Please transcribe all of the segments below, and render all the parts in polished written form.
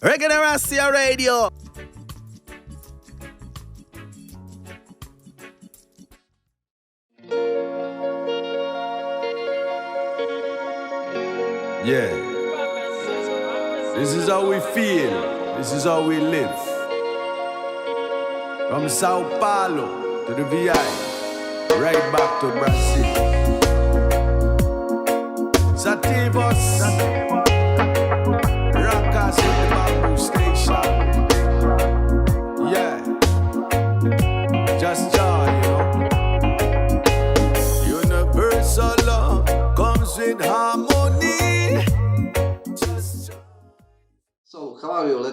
Reggaeneracija Radio. Yeah. This is how we feel. This is how we live. From Sao Paulo to the VI, right back to Brazil. Sattivus, Rockers in the Bambu Station. Yeah. Just joy, Universal love comes with harmony. So, how are you?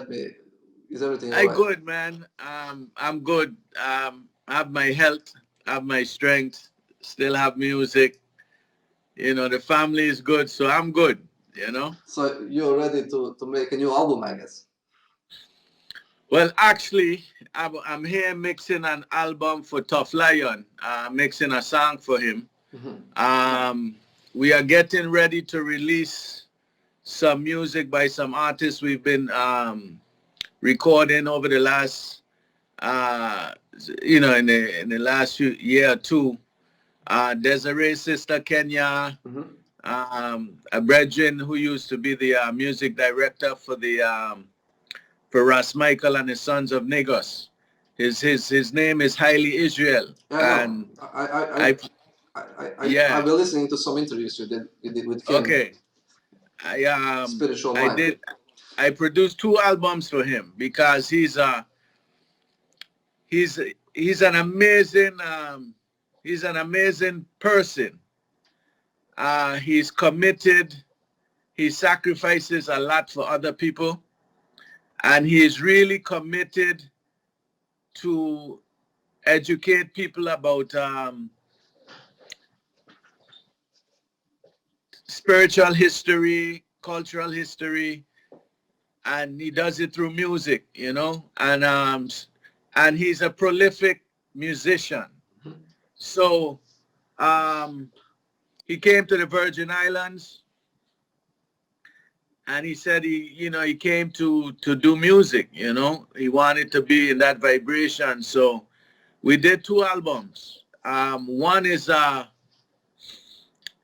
Is everything all right? I'm good, man. I'm good. I have my health, have my strength, still have music. The family is good, so I'm good, So, you're ready to make a new album, I guess? Well, actually, I'm here mixing an album for Tough Lion, mixing a song for him. Mm-hmm. We are getting ready to release some music by some artists we've been recording over the last, in the last year or two. Desiree's sister Kenya, a brethren who used to be the music director for for Ras Michael and his Sons of Negos. His name is Haile Israel. And I've been listening to some interviews you did with Ken. Okay. Spiritual Mind. I produced 2 albums for him because he's an amazing person. He's committed. He sacrifices a lot for other people, and he is really committed to educate people about spiritual history, cultural history, and he does it through music, and he's a prolific musician. So he came to the Virgin Islands, and he said he came to do music. He wanted to be in that vibration. So we did 2 albums. One is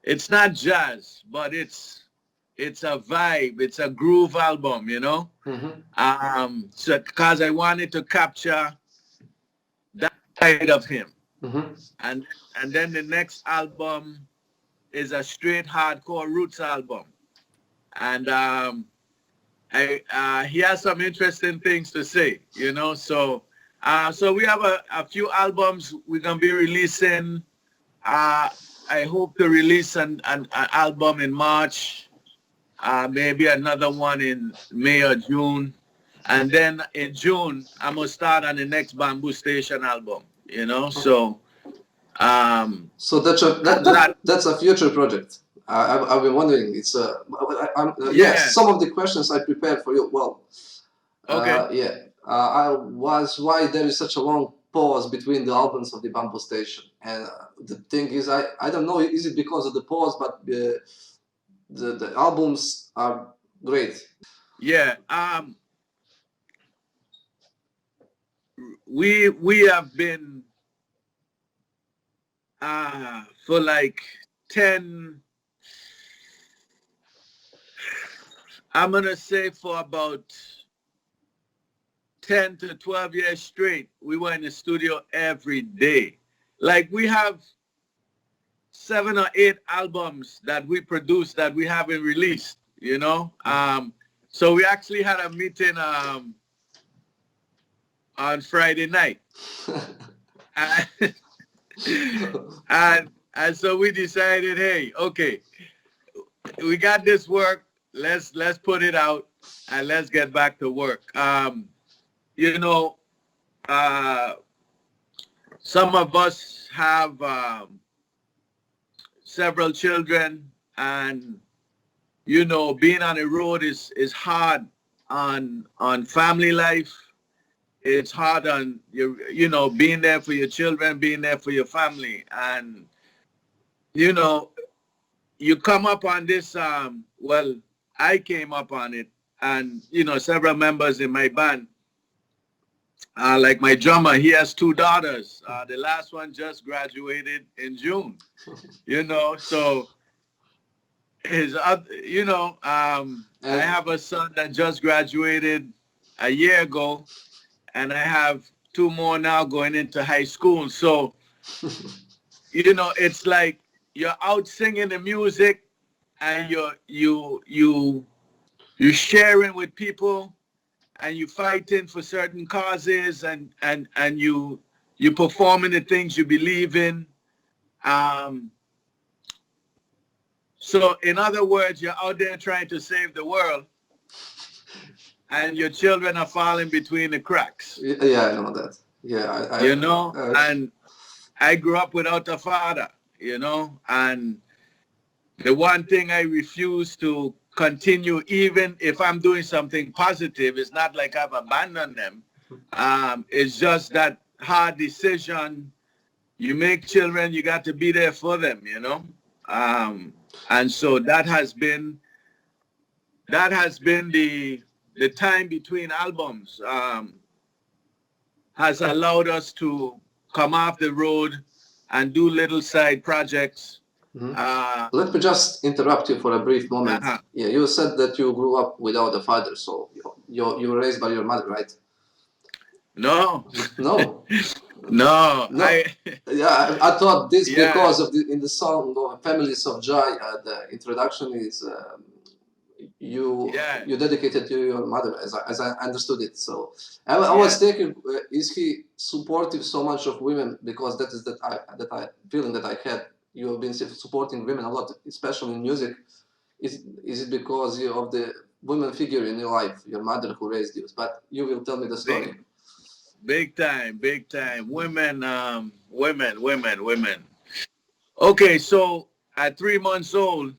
it's not jazz, but it's a vibe. It's a groove album, So because I wanted to capture that side of him. And then the next album is a straight hardcore roots album, and he has some interesting things to say, So we have a few albums we're gonna be releasing. I hope to release an album in March, maybe another one in May or June, and then in June I'm gonna start on the next Bambu Station album. So that's a future project. I've been wondering. It's some of the questions I prepared for you. Well, okay. Why there is such a long pause between the albums of the Bambu Station, and the thing is, I don't know, is it because of the pause, but the albums are great. Yeah. We have been for like 10, I'm gonna say for about 10 to 12 years straight, we were in the studio every day. Like, we have 7 or 8 albums that we produced that we haven't released, So we actually had a meeting on Friday night. and so we decided, hey, okay, we got this work, let's put it out and let's get back to work. Some of us have several children, and being on the road is hard on family life. It's hard on your, being there for your children, being there for your family. And, you come up on this, I came up on it and you know, several members in my band. Like my drummer, he has two daughters. The last one just graduated in June. You know, so I have a son that just graduated a year ago, and I have two more now going into high school. So, you know, it's like you're out singing the music, and you're sharing with people, and you fighting for certain causes, and you performing the things you believe in. So in other words, you're out there trying to save the world, and your children are falling between the cracks. Yeah, I know that. Yeah, You know, and I grew up without a father, you know, and the one thing I refuse to continue, even if I'm doing something positive, it's not like I've abandoned them. It's just that hard decision. You make children, you got to be there for them, you know. And so that has been the time between albums has allowed us to come off the road and do little side projects. Let me just interrupt you for a brief moment. Yeah, you said that you grew up without a father, so you were raised by your mother, right? No. No. No. I thought this because of in the song "Families of Joy," the introduction is you dedicated to your mother, as I understood it. So I was thinking, is he supportive so much of women? Because that is that I feeling that I had. You have been supporting women a lot, especially in music. Is it because of the women figure in your life, your mother who raised you? But you will tell me the story. Big time. Women. Okay, so at 3 months old,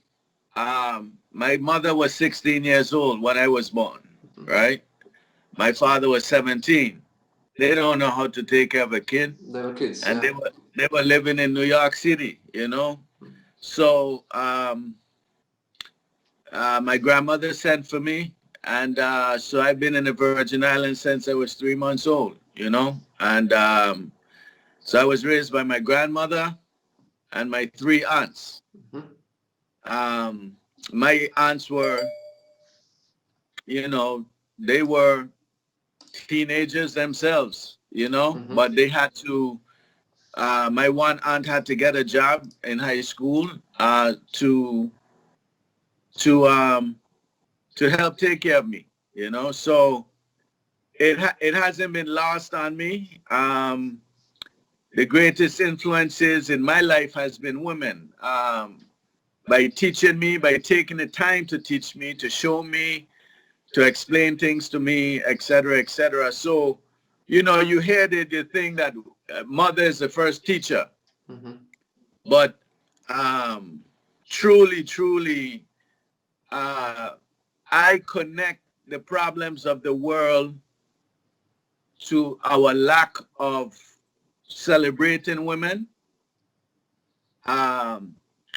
my mother was 16 years old when I was born, right? My father was 17. They don't know how to take care of a kid. They were kids, and they were living in New York City, you know. So my grandmother sent for me, and so I've been in the Virgin Islands since I was 3 months old, you know. And so I was raised by my grandmother and my 3 aunts. My aunts were, you know, they were teenagers themselves, you know, but they had to, my one aunt had to get a job in high school to help take care of me, you know. So it hasn't been lost on me. The greatest influences in my life has been women, by teaching me, by taking the time to teach me, to show me, to explain things to me, etc., etc. So, you know, you hear the thing that mother is the first teacher, but truly, I connect the problems of the world to our lack of celebrating women.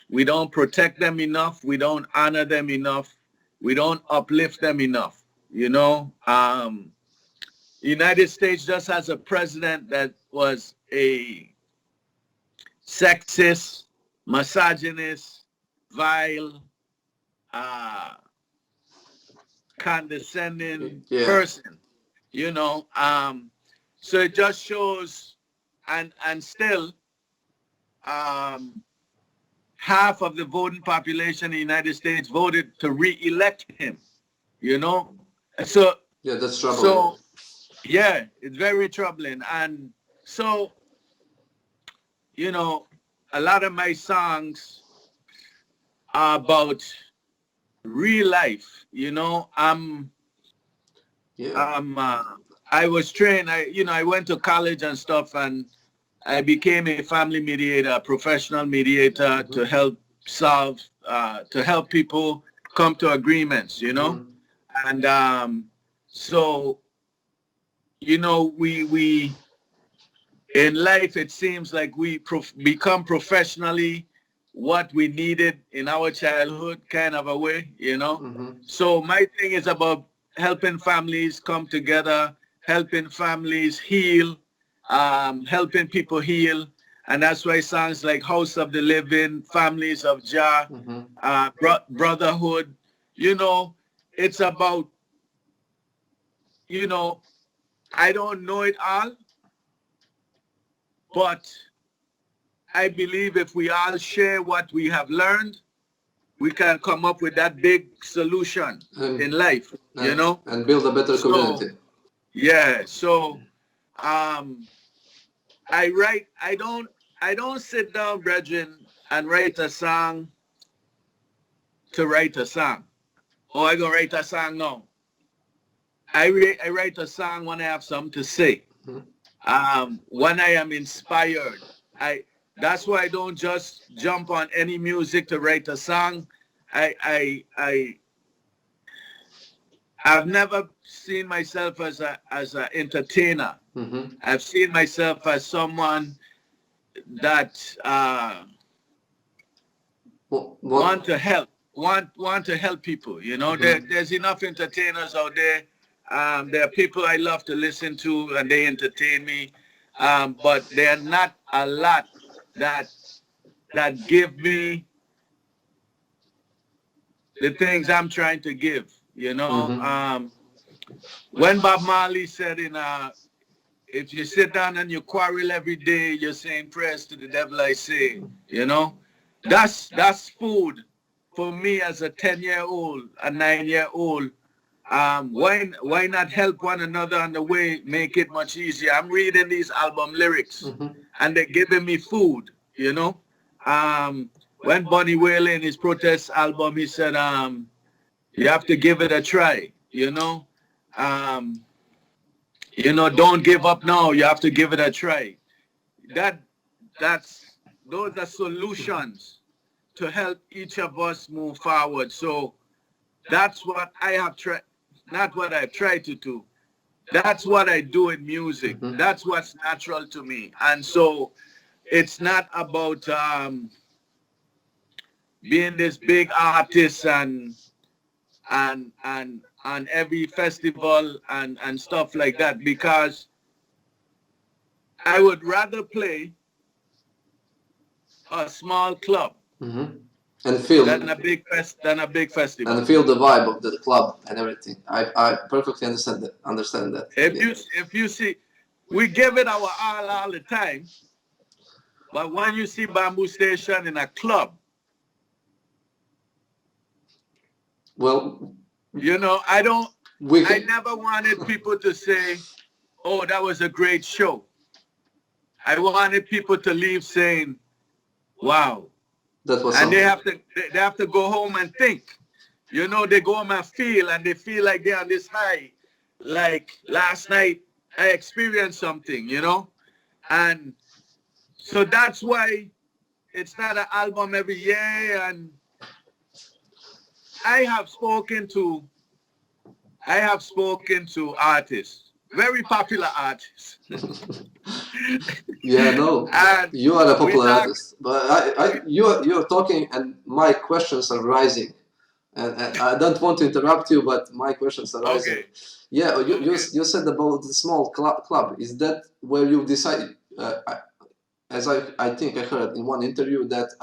We don't protect them enough. We don't honor them enough. We don't uplift them enough. You know, United States just has a president that was a sexist, misogynist, vile, condescending person. You know, so it just shows, and still, half of the voting population in the United States voted to re-elect him, you know? So yeah, that's troubling. So yeah, it's very troubling. And so, you know, a lot of my songs are about real life, you know. I was trained, I went to college and stuff, and I became a family mediator, a professional mediator, to help solve, to help people come to agreements, you know. And so, you know, we in life, it seems like we become professionally what we needed in our childhood, kind of a way, you know. So my thing is about helping families come together, helping families heal, helping people heal. And that's why songs like House of the Living, Families of Jah, Brotherhood, you know, it's about, you know, I don't know it all, but I believe if we all share what we have learned, we can come up with that big solution in life, you know? And build a better community. Yeah, so I don't sit down, brethren, and write a song to write a song. Oh, I gonna write a song now. I write a song when I have something to say. When I am inspired. That's why I don't just jump on any music to write a song. I've never seen myself as an entertainer. I've seen myself as someone that want to help people. You know, there's enough entertainers out there. There are people I love to listen to, and they entertain me. But there are not a lot that give me the things I'm trying to give. You know, when Bob Marley said if you sit down and you quarrel every day, you're saying prayers to the devil, I say, you know, that's food for me as a 10-year-old, a 9-year-old. Why not help one another on the way, make it much easier? I'm reading these album lyrics and they're giving me food, you know. When Bunny Wailer in his protest album, he said, you have to give it a try, you know. You know, don't give up now. You have to give it a try. Those are solutions to help each of us move forward. So that's what I have tried, not what I've tried to do. That's what I do in music. That's what's natural to me. And so it's not about being this big artist and on every festival and stuff like that, because I would rather play a small club and feel than a big festival, and feel the vibe of the club and everything. I perfectly understand that. If you see, we give it our all the time, but when you see Bambu Station in a club, well, you know, I never wanted people to say, oh, that was a great show. I wanted people to leave saying, wow. That was and something. they have to go home and think. You know, they go home and feel, and they feel like they're on this high. Like last night, I experienced something, you know? And so that's why it's not an album every year. And I have spoken to artists, very popular artists. Yeah, no, And you are a popular artist, but you're talking, and my questions are rising, and I don't want to interrupt you, but my questions are rising. Okay. Yeah, you said about the small club. Is that where you decided? As I think I heard in one interview that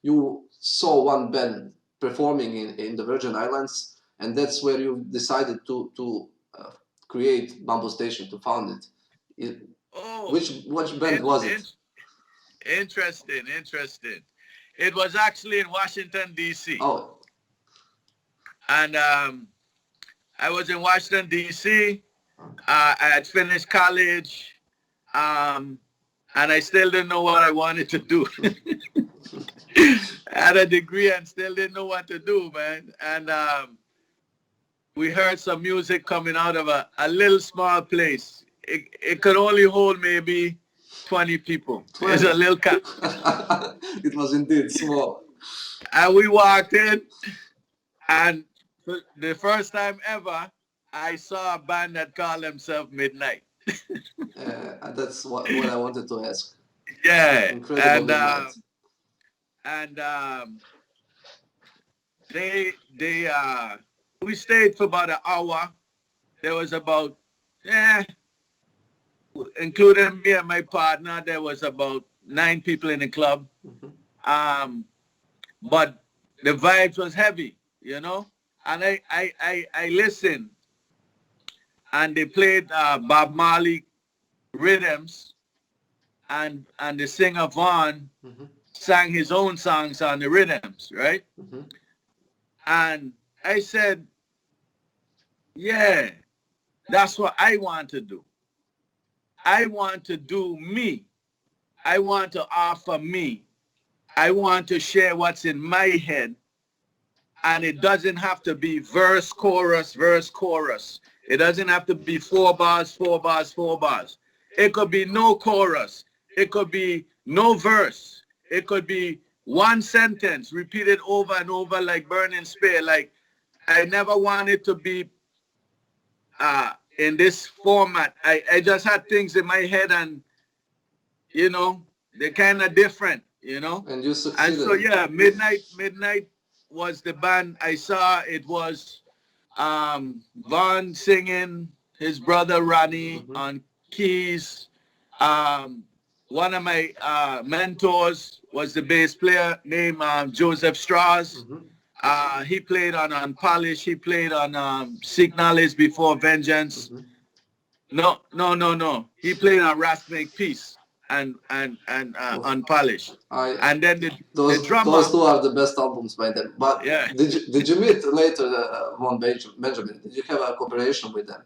you saw one band performing in the Virgin Islands, and that's where you decided to create Bambu Station, to found it. Which band was it? Interesting. It was actually in Washington, D.C. Oh. And I was in Washington, D.C. I had finished college, and I still didn't know what I wanted to do. I had a degree and still didn't know what to do, man. And we heard some music coming out of a little small place. It could only hold maybe 20 people. 20. It's a little camp. It was indeed small. And we walked in, and for the first time ever, I saw a band that called themselves Midnite. That's what I wanted to ask. Yeah. Incredible Midnite. We stayed for about an hour, there was about, including me and my partner, there was about 9 people in the club. But the vibes was heavy, you know. And I listened, and they played Bob Marley rhythms, and the singer Vaughn sang his own songs on the rhythms, right? And I said, yeah, that's what I want to do. I want to do me. I want to offer me. I want to share what's in my head. And it doesn't have to be verse, chorus, verse, chorus. It doesn't have to be 4 bars, 4 bars, 4 bars. It could be no chorus. It could be no verse. It could be one sentence repeated over and over like burning spear. Like, I never wanted to be in this format. I just had things in my head, and, you know, they're kind of different, you know. And you succeeded. And so, yeah, Midnite was the band I saw. It was Vaughn singing, his brother Ronnie on keys. One of my mentors was the bass player named Joseph Strauss. He played on Unpolished. He played on Seek Knowledge Before Vengeance. No. He played on Wrath Make Peace and Unpolished. And then the drummer. Those two are the best albums by them. But yeah. Did you meet later Vaughn Benjamin? Did you have a cooperation with them?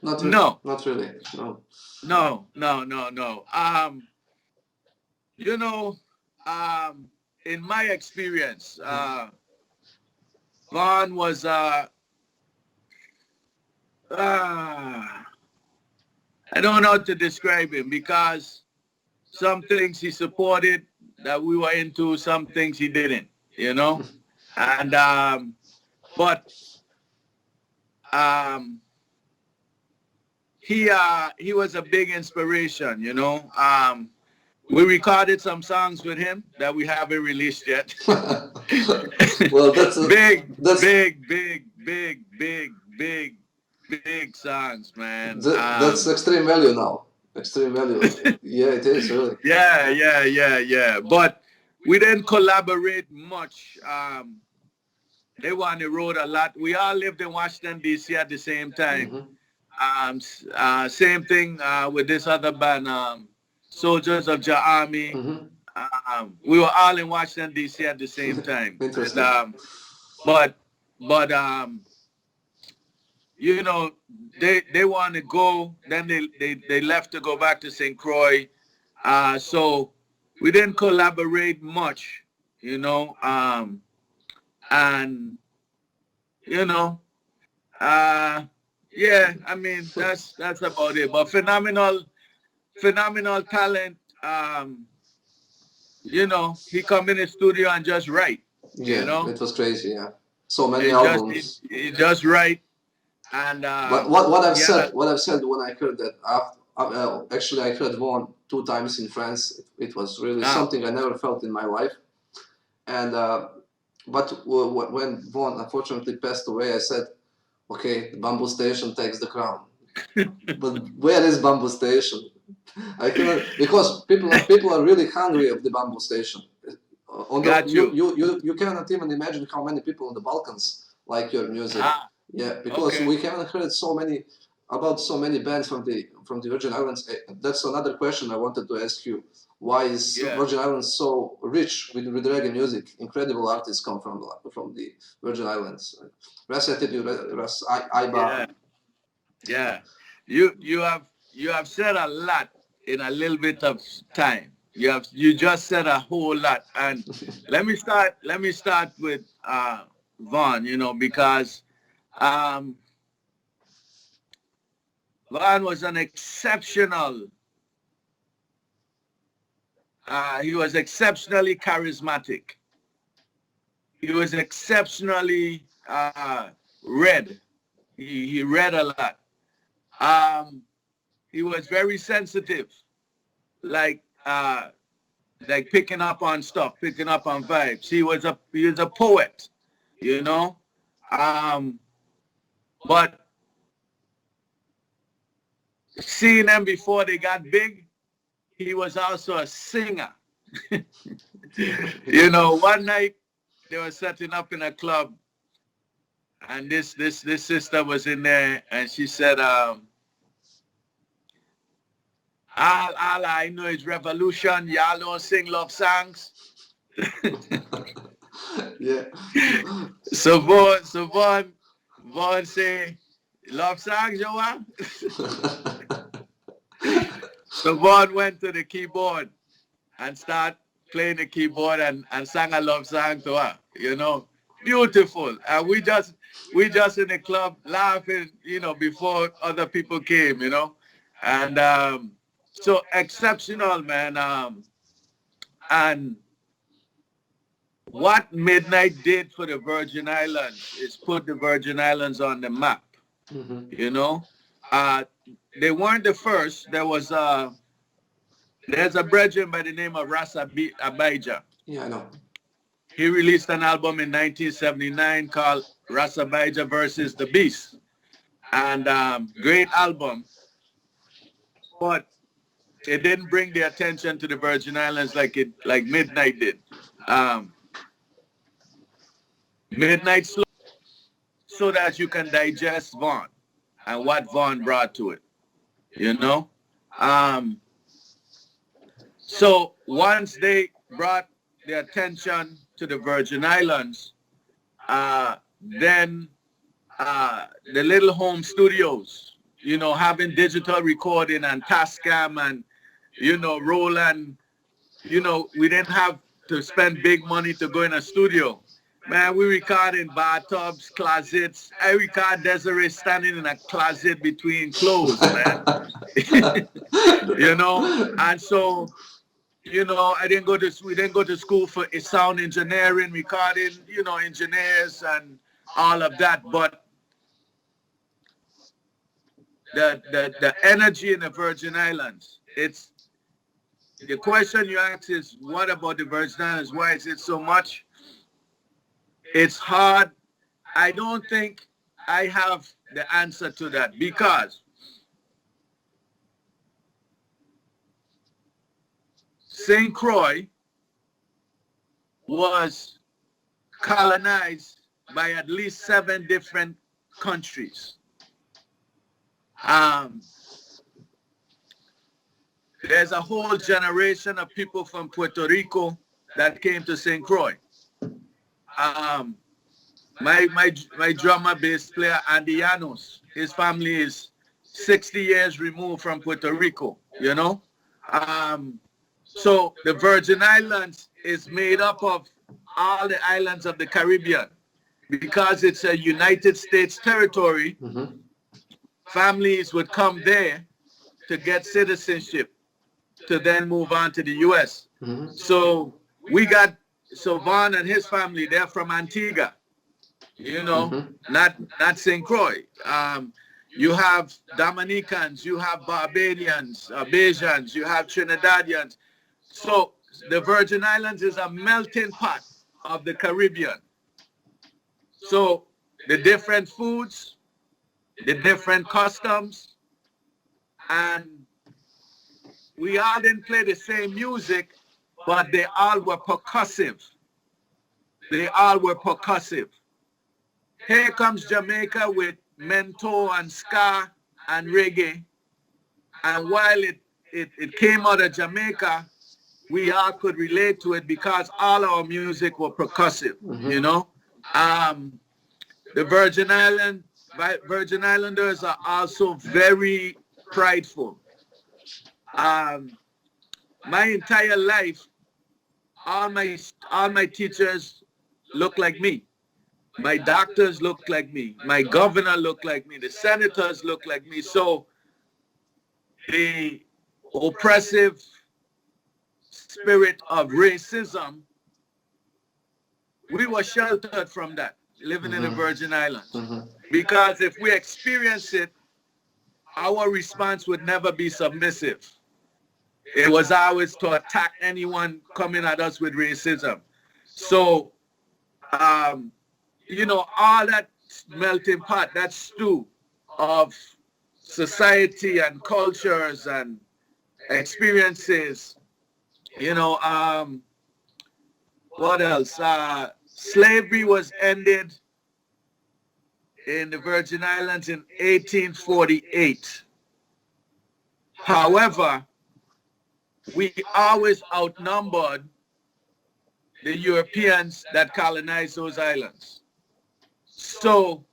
Not really. No. Not really. No. No. You know, in my experience, Vaughn was I don't know how to describe him, because some things he supported that we were into, some things he didn't, you know. And but he was a big inspiration, you know. We recorded some songs with him that we haven't released yet. Well, that's big songs, man. That's extreme value now. Extreme value. Yeah, it is really. Yeah. But we didn't collaborate much. They were on the road a lot. We all lived in Washington, D.C. at the same time. Same thing with this other band, Soldiers of Jah Army. We were all in Washington, D.C. at the same time. Interesting. And, but you know, they want to go. Then they left to go back to St. Croix. So we didn't collaborate much, you know. And you know, yeah. I mean, that's about it. But phenomenal talent. You know, he come in the studio and just write. Yeah, you know, it was crazy. Yeah, so many albums. He just write. And but what I've said when I heard that, actually I heard Vaughn 2 times in France. It was really something I never felt in my life. And but when Vaughn unfortunately passed away, I said, okay, the Bambu Station takes the crown. But where is Bambu Station? I cannot, because people are really hungry of the Bambu Station. You cannot even imagine how many people in the Balkans like your music. Yeah, because we haven't heard so many bands from the Virgin Islands. That's another question I wanted to ask you. Why is Virgin Islands so rich with reggae music? Incredible artists come from the Virgin Islands. Sattivus, Iba. Yeah. You have said a lot in a little bit of time. You just said a whole lot. And let me start with Vaughn, you know, because Vaughn was an exceptional. He was exceptionally charismatic. He was exceptionally read. He read a lot. He was very sensitive, like picking up on stuff, picking up on vibes. He was a poet, you know. But seeing them before they got big, he was also a singer. You know, one night they were setting up in a club, and this sister was in there, and she said, all I know is revolution. Y'all don't sing love songs. Yeah. So Vaughn say, love songs, you want? So Vaughn went to the keyboard and started playing the keyboard and sang a love song to her, you know. Beautiful. And we just in the club laughing, you know, before other people came, you know. And so exceptional, man. And what Midnite did for the Virgin Islands is put the Virgin Islands on the map, you know. They weren't the first. There's a brethren by the name of Abijah. Yeah, I know. He released an album in 1979 called Abijah versus the Beast. And great album. But it didn't bring the attention to the Virgin Islands like Midnite did. Midnite slow so that you can digest Vaughn and what Vaughn brought to it, you know. So once they brought the attention to the Virgin Islands, then the little home studios, you know, having digital recording and Tascam and, you know, Roland, you know, we didn't have to spend big money to go in a studio. Man, we record in bathtubs, closets. I record Desiree standing in a closet between clothes, man. You know, and so, you know, we didn't go to school for sound engineering, recording, you know, engineers and all of that. But the energy in the Virgin Islands, it's, the question you ask is, what about the Virgin Islands? Why is it so much? It's hard. I don't think I have the answer to that, because St. Croix was colonized by at least 7 different countries. There's a whole generation of people from Puerto Rico that came to St. Croix. My drummer bass player Andy Llanos, his family is 60 years removed from Puerto Rico, you know. So the Virgin Islands is made up of all the islands of the Caribbean. Because it's a United States territory, families would come there to get citizenship to then move on to the US. So Vaughn and his family, they're from Antigua, you know, not St. Croix. You have Dominicans, you have Barbadians, Bajans, you have Trinidadians. So the Virgin Islands is a melting pot of the Caribbean. So the different foods, the different customs, and we all didn't play the same music, but they all were percussive. They all were percussive. Here comes Jamaica with mento and ska and reggae. And while it came out of Jamaica, we all could relate to it because all our music were percussive, you know. The Virgin Islanders are also very prideful. My entire life, all my teachers look like me. My doctors look like me. My governor look like me. The senators look like me. So the oppressive spirit of racism, we were sheltered from that, living in the Virgin Islands. Because if we experience it, our response would never be submissive. It was always to attack anyone coming at us with racism. So, you know, all that melting pot, that stew of society and cultures and experiences. You know, what else? Slavery was ended in the Virgin Islands in 1848. However, we always outnumbered the Europeans that colonized those islands. So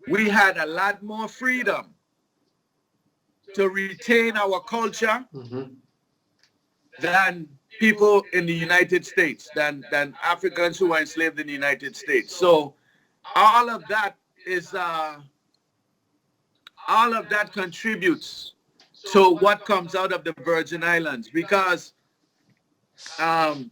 we had a lot more freedom to retain our culture than people in the United States, than Africans who were enslaved in the United States. So all of that is, all of that contributes to what comes out of the Virgin Islands, because and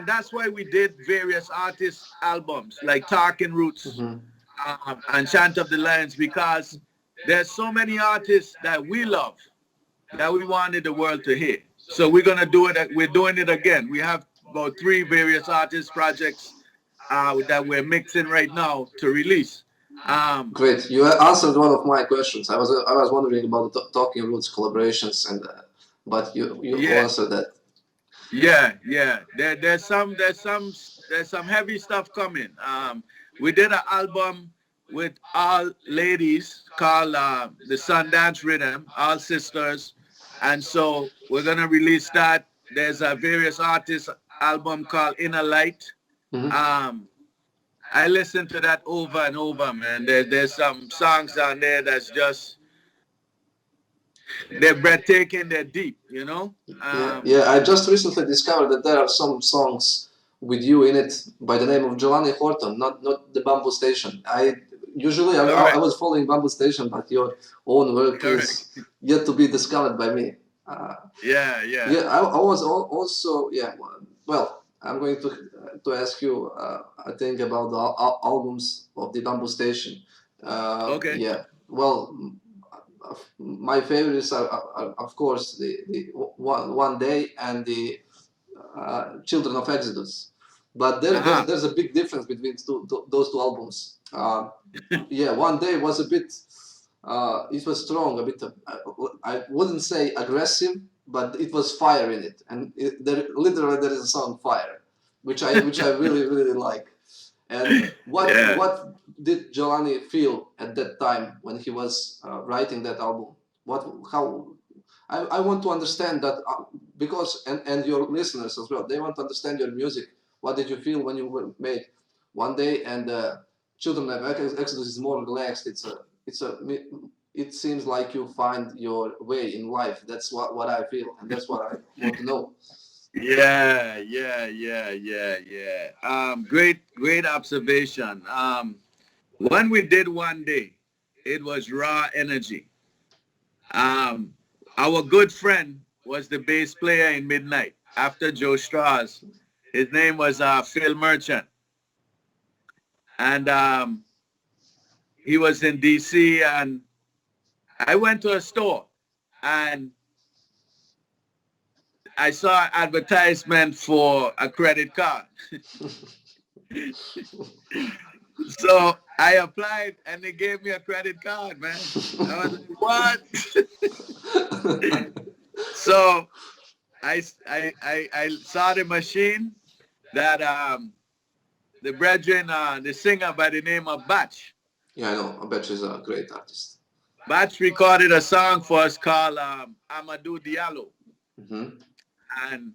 that's why we did various artist albums like Talking Roots and Chant of the Lions, because there's so many artists that we love that we wanted the world to hear. So we're gonna do it. We're doing it again. We have about 3 various artist projects that we're mixing right now to release. Great. You answered one of my questions. I was wondering about the Talking Roots collaborations, and but you answered that. Yeah. There's some heavy stuff coming. We did an album with all ladies called the Sundance Rhythm, all sisters, and so we're gonna release that. There's a various artists album called Inner Light. I listen to that over and over, man. There's some songs down there that's just, they're breathtaking, they're deep, you know? I just recently discovered that there are some songs with you in it by the name of Jalani Horton, not the Bambu Station. I was following Bambu Station, but your own work is yet to be discovered by me. I was also, well, I'm going to ask you, I think, about the albums of the Bambu Station. Yeah, well, my favorites are of course, the One Day and the Children of Exodus. But there's a big difference between those 2 albums. One Day was a bit, it was strong, a bit, I wouldn't say aggressive, but it was fire in it. And literally there is a song Fire, which I really, really like. And what did Jalani feel at that time when he was writing that album? I want to understand that, because and your listeners as well, they want to understand your music. What did you feel when you made One Day and Children of Exodus is more relaxed? It seems like you find your way in life. That's what I feel, and that's what I want to know. Yeah. Great observation. When we did One Day, it was raw energy. Our good friend was the bass player in Midnite after Joe Strauss. His name was Phil Merchant. And he was in DC, and I went to a store and I saw an advertisement for a credit card. So I applied and they gave me a credit card, man. I was like, what? So I saw the machine that the brethren, the singer by the name of Batch. Yeah, I know. Batch is a great artist. Batch recorded a song for us called Amadou Diallo. And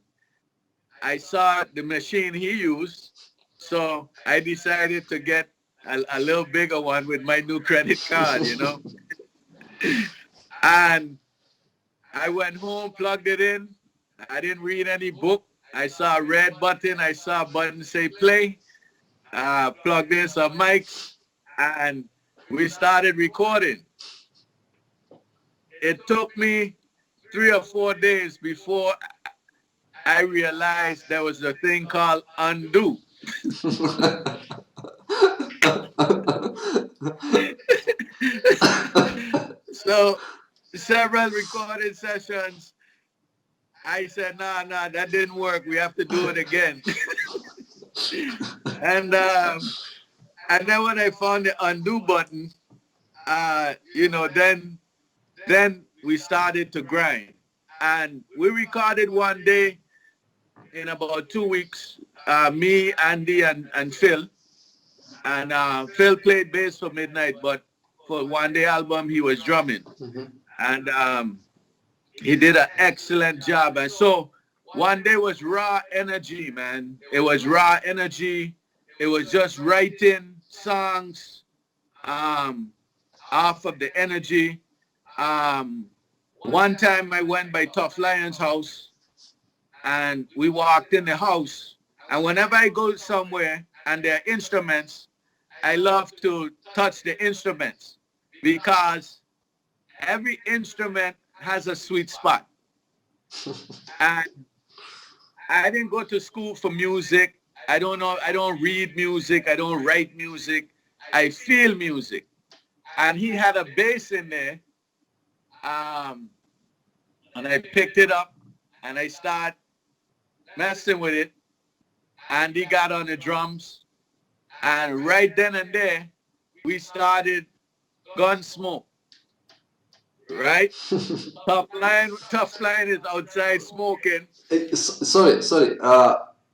I saw the machine he used, so I decided to get a little bigger one with my new credit card, you know. And I went home, plugged it in. I didn't read any book. I saw a red button. I saw a button say play. Plugged in some mics, and we started recording. It took me 3 or 4 days before I realized there was a thing called undo. So several recording sessions, I said, nah, that didn't work. We have to do it again. And And then when I found the undo button, then we started to grind. And we recorded one day in about 2 weeks, me, Andy, and Phil. And Phil played bass for Midnite, but for one day album, he was drumming. And he did an excellent job. And so one day was raw energy, man. It was raw energy. It was just writing songs off of the energy. One time I went by Tough Lion's house and we walked in the house. And whenever I go somewhere and there are instruments, I love to touch the instruments because every instrument has a sweet spot. And I didn't go to school for music. I don't know. I don't read music. I don't write music. I feel music. And he had a bass in there. And I picked it up and I started messing with it. And he got on the drums. And right then and there, we started Gunsmoke. Right? Tough Line is outside smoking. Sorry.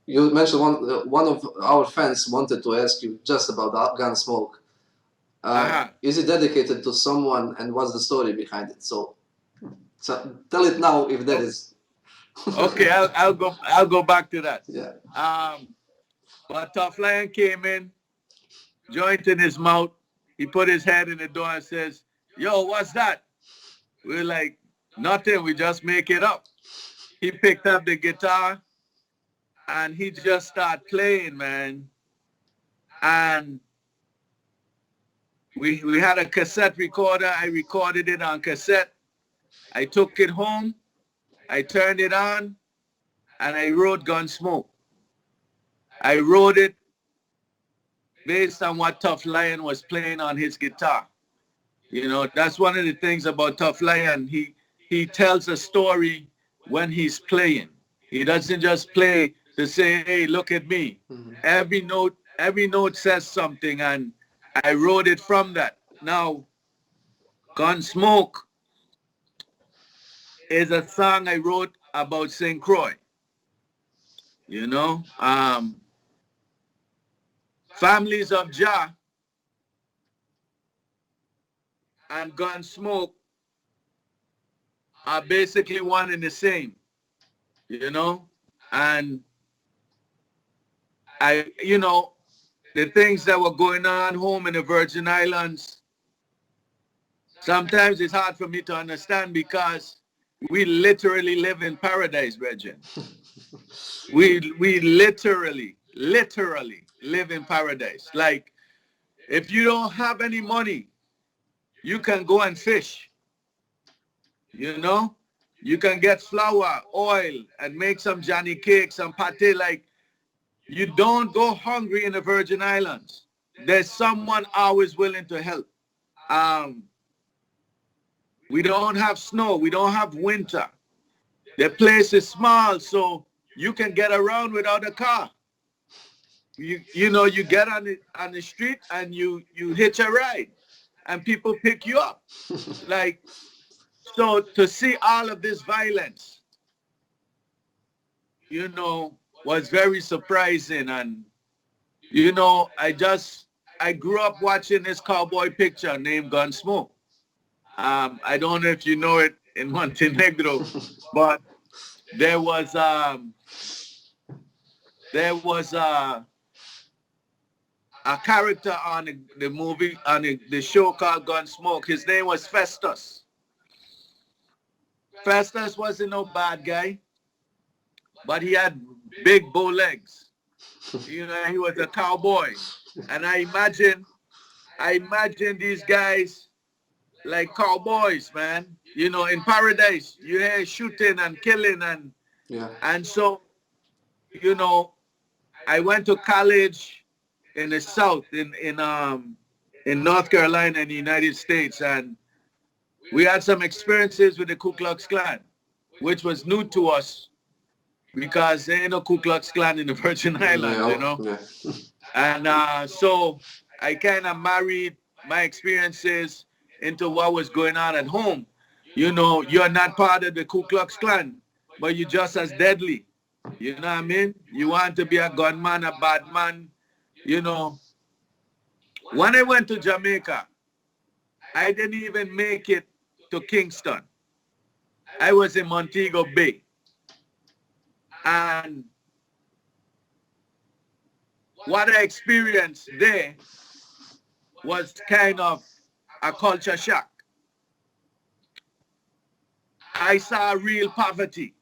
You mentioned one of our fans wanted to ask you just about Gunsmoke. Is it dedicated to someone, and what's the story behind it? So tell it now if that is. Okay, I'll go back to that. Yeah. But Tough Lion came in, joint in his mouth. He put his head in the door and says, "Yo, what's that?" We're like, "Nothing. We just make it up." He picked up the guitar and he just started playing, man. And we had a cassette recorder. I recorded it on cassette. I took it home. I turned it on and I wrote Gunsmoke. I wrote it based on what Tough Lion was playing on his guitar. You know, that's one of the things about Tough Lion. He tells a story when he's playing. He doesn't just play to say, "Hey, look at me." Every note says something, and I wrote it from that. Now, Gunsmoke is a song I wrote about St. Croix. You know, Families of Jah and Gunsmoke are basically one and the same, you know? And the things that were going on home in the Virgin Islands, sometimes it's hard for me to understand because we literally live in paradise, Reggie. We literally live in paradise. Like, if you don't have any money, you can go and fish. You know, you can get flour, oil, and make some Johnny cakes, some pate. Like, you don't go hungry in the Virgin Islands. There's someone always willing to help. We don't have snow. We don't have winter. The place is small, so you can get around without a car. You get on the street and you hitch a ride, and people pick you up. Like, so to see all of this violence, was very surprising. And, I grew up watching this cowboy picture named Gunsmoke. I don't know if you know it in Montenegro, but there was a character on the movie, on the show called Gunsmoke. His name was Festus. Festus wasn't no bad guy, but he had big bow legs. He was a cowboy. And I imagine these guys like cowboys, man. In paradise, you hear shooting and killing and so, I went to college in the South, in North Carolina in the United States, and we had some experiences with the Ku Klux Klan, which was new to us because there ain't no Ku Klux Klan in the Virgin Islands, Yeah. And so I kind of married my experiences into what was going on at home. You know, you're not part of the Ku Klux Klan, but you're just as deadly. You know what I mean? You want to be a gunman, a bad man. You know, when I went to Jamaica, I didn't even make it to Kingston. I was in Montego Bay. And what I experienced there was kind of a culture shock. I saw real poverty.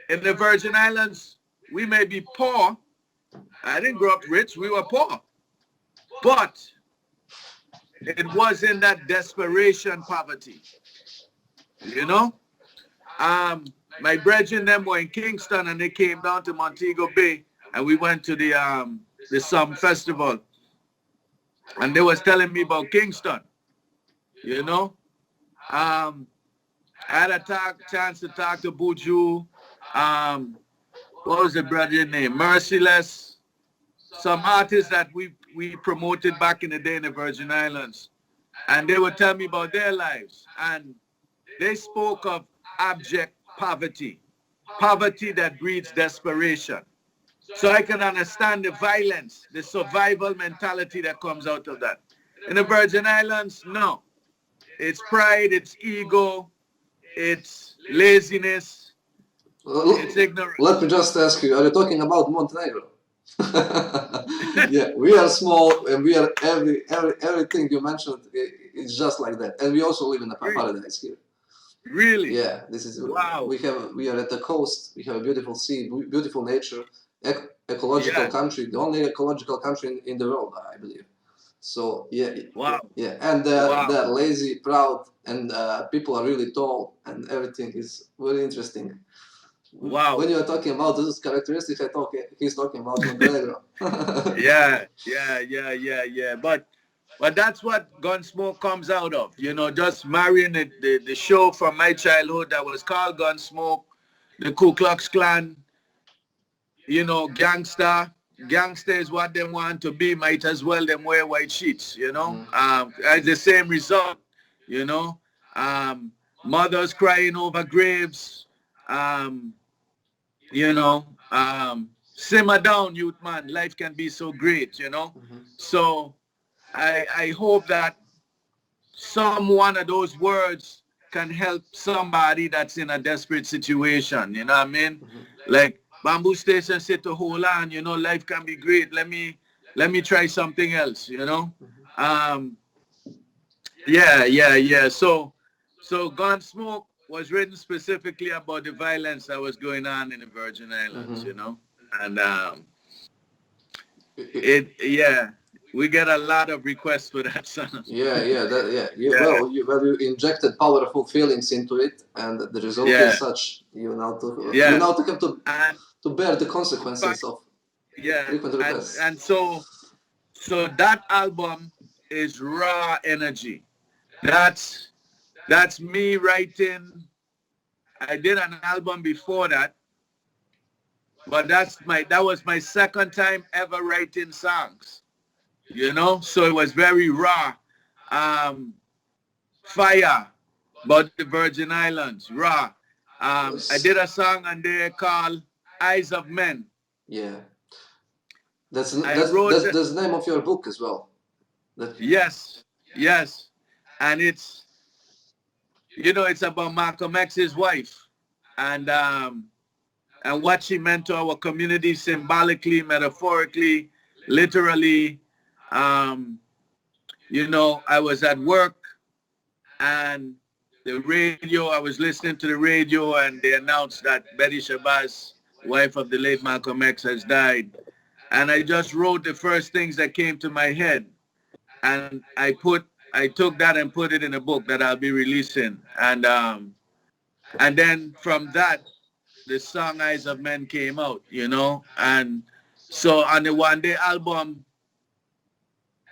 In the Virgin Islands, we may be poor. I didn't grow up rich, we were poor. But it wasn't that desperation poverty. You know? My brethren them were in Kingston and they came down to Montego Bay and we went to the Some Festival. And they was telling me about Kingston. You know? I had a chance to talk to Buju. What was the brother's name? Merciless. Some artists that we promoted back in the day in the Virgin Islands. And they would tell me about their lives. And they spoke of abject poverty. Poverty that breeds desperation. So I can understand the violence, the survival mentality that comes out of that. In the Virgin Islands, no. It's pride, it's ego, it's laziness, it's ignorance. Let me just ask you, are you talking about Montenegro? Yeah, we are small and we are everything you mentioned is just like that. And we also live in a paradise here. Really? Yeah, this is wow. We are at the coast, we have a beautiful sea, beautiful nature, ecological country, the only ecological country in the world, I believe. So yeah, wow. Yeah, and they're lazy, proud, and people are really tall, and everything is very interesting. Wow. When you are talking about those characteristics, he's talking about Montenegro. Yeah. But that's what Gunsmoke comes out of, you know, just marrying the show from my childhood that was called Gunsmoke, the Ku Klux Klan, you know, gangster. Gangster is what they want to be, might as well them wear white sheets, you know. As the same result, you know. Mothers crying over graves, you know. Simmer down, youth man, life can be so great, you know. So I hope that some one of those words can help somebody that's in a desperate situation, you know what I mean? Like Bambu Station said to hold on, you know, life can be great. Let me try something else, you know? Yeah. So Gunsmoke was written specifically about the violence that was going on in the Virgin Islands, you know? And we get a lot of requests for that song. Well, you injected powerful feelings into it, and the result is such. You now have to bear the consequences of frequent requests. And so that album is raw energy. That's me writing. I did an album before that, but that was my second time ever writing songs. You know, so it was very raw. Fire, about the Virgin Islands, raw. I did a song on there called Eyes of Men. Yeah. That's the name of your book as well. Yes. And it's, you know, it's about Malcolm X's wife and what she meant to our community symbolically, metaphorically, literally. You know, I was at work and the radio, I was listening to the radio and they announced that Betty Shabazz, wife of the late Malcolm X, has died. And I just wrote the first things that came to my head. And I took that and put it in a book that I'll be releasing. And then from that, the song Eyes of Men came out, you know. And so on the One Day album,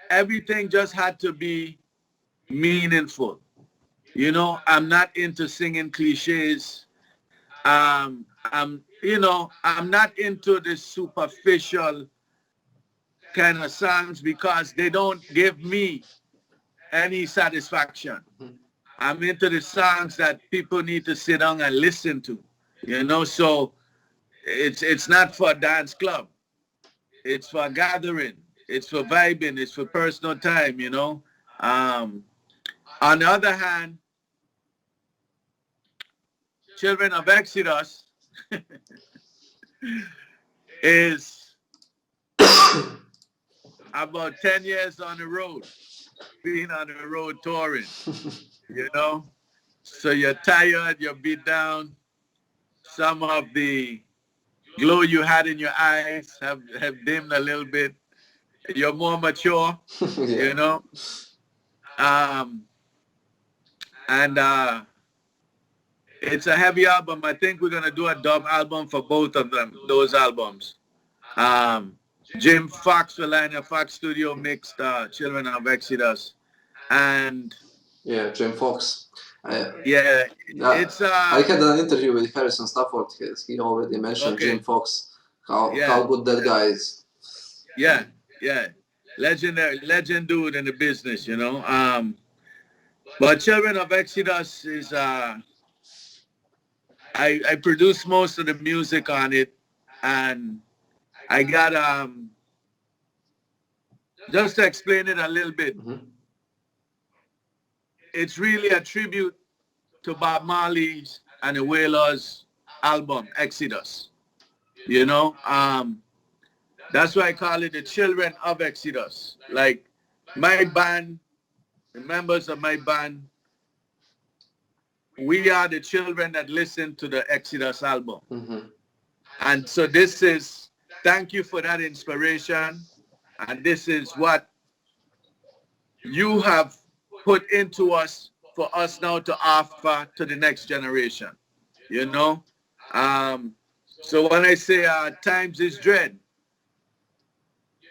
everything just had to be meaningful. You know, I'm not into singing cliches. I'm not into the superficial kind of songs because they don't give me any satisfaction. I'm into the songs that people need to sit down and listen to, you know. So it's not for a dance club. It's for gathering. It's for vibing. It's for personal time, you know. On the other hand, Children of Exodus is about 10 years on the road, being on the road touring, you know. So you're tired, you're beat down. Some of the glow you had in your eyes have dimmed a little bit. You're more mature, you know. And it's a heavy album. I think we're gonna do a dub album for both of them, those albums. Jim Fox, Jalani Fox Studio mixed Children of Exodus, and Jim Fox. It's I had an interview with Harrison Stafford. He already mentioned Jim Fox. How good that guy is. Yeah, legend dude in the business, you know. But Children of Exodus is I produced most of the music on it, and I got just to explain it a little bit. It's really a tribute to Bob Marley's and the Wailers album Exodus. You know, that's why I call it the Children of Exodus. Like my band, the members of my band, we are the children that listen to the Exodus album. And so this is, thank you for that inspiration. And this is what you have put into us for us now to offer to the next generation, you know? So when I say times is dread,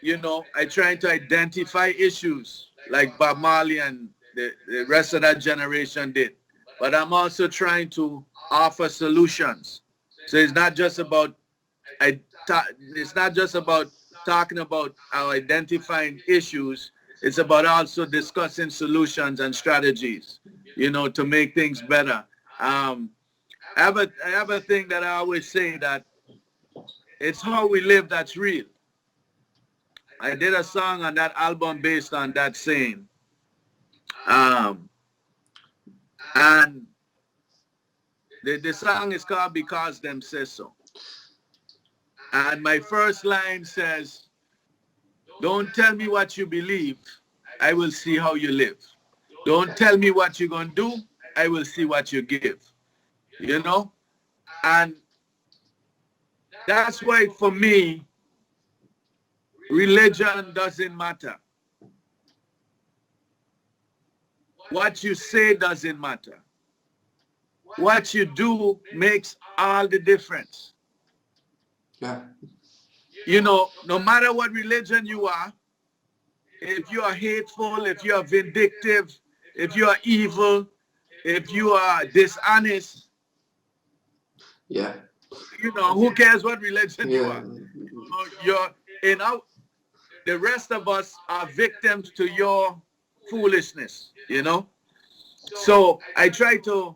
you know, I try to identify issues like Bob Marley and the rest of that generation did. But I'm also trying to offer solutions. So it's not just about talking about our identifying issues. It's about also discussing solutions and strategies, you know, to make things better. I have a thing that I always say, that it's how we live that's real. I did a song on that album based on that saying. And the song is called Because Them Says So. And my first line says, don't tell me what you believe, I will see how you live. Don't tell me what you're going to do, I will see what you give. You know? And that's why for me, religion doesn't matter. What you say doesn't matter. What you do makes all the difference. Yeah. You know, no matter what religion you are, if you are hateful, if you are vindictive, if you are evil, if you are dishonest, yeah, you know, who cares what religion you are? The rest of us are victims to your foolishness, you know. So I try to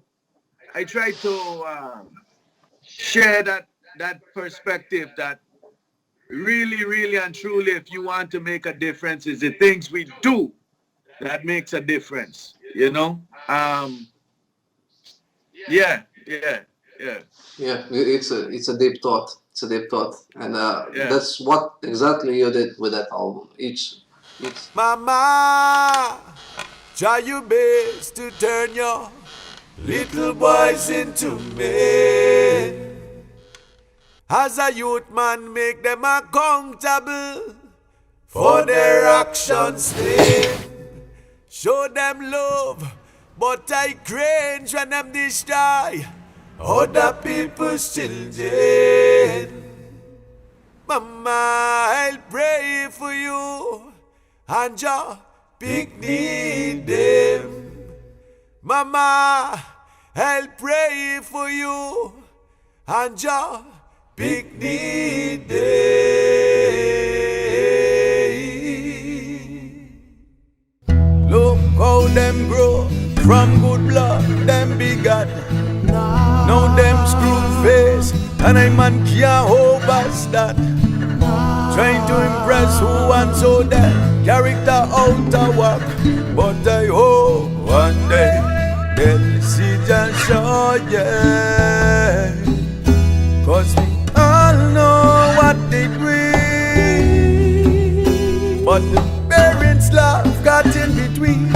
share that perspective, that really, really and truly, if you want to make a difference, is the things we do that makes a difference, you know. It's a deep thought. It's a deep thought, and that's what exactly you did with that album. Each Mama, try your best to turn your little boys into men. As a youth man, make them accountable for their actions then. Show them love, but I cringe when them destroy other people's children. Mama, I'll pray for you and your big need them. Mama, I'll pray for you and your big need them. From good blood, them begot. Now them screw face, and I man can't hold us that. Trying to impress who and so that character out of work. But I hope one day they'll see just show, yeah. Cause we all know what they bring, but the parents' love got in between.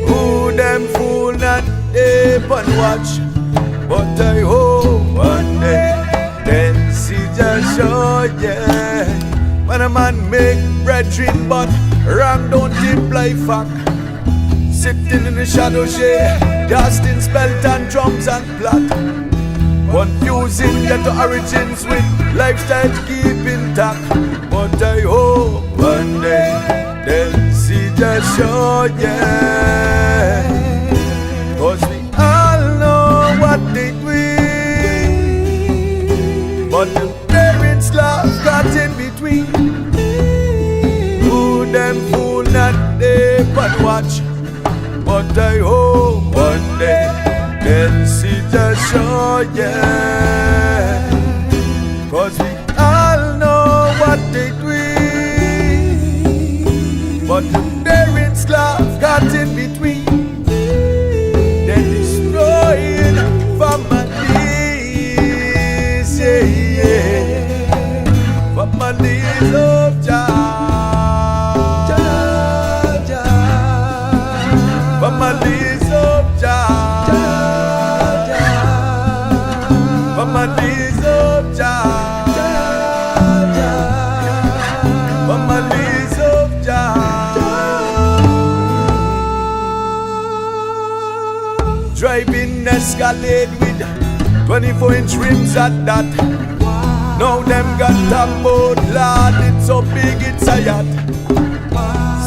Who them fool not ape and watch. But I hope one day they'll see just show, yeah. When a man make brethren but wrong don't imply fact. Sitting in the shadow shade, casting spell tantrums and plot. Confusing get the origins with lifestyle keep intact. But I hope one day they'll see just show, yeah. Cause we all know what they doing, but the parents' love got in between. Who them fool not they but watch. But I hope one day they'll see just show, yeah. Cause we all know what they doing, but the parents' love got in between. They're destroying families, yeah, yeah. Families of Jah. Families of Jah, families of Jah, families of Jah. Driving Escalade with 24-inch rims at that. Now them got a boat, lad, it's so big it's a yacht.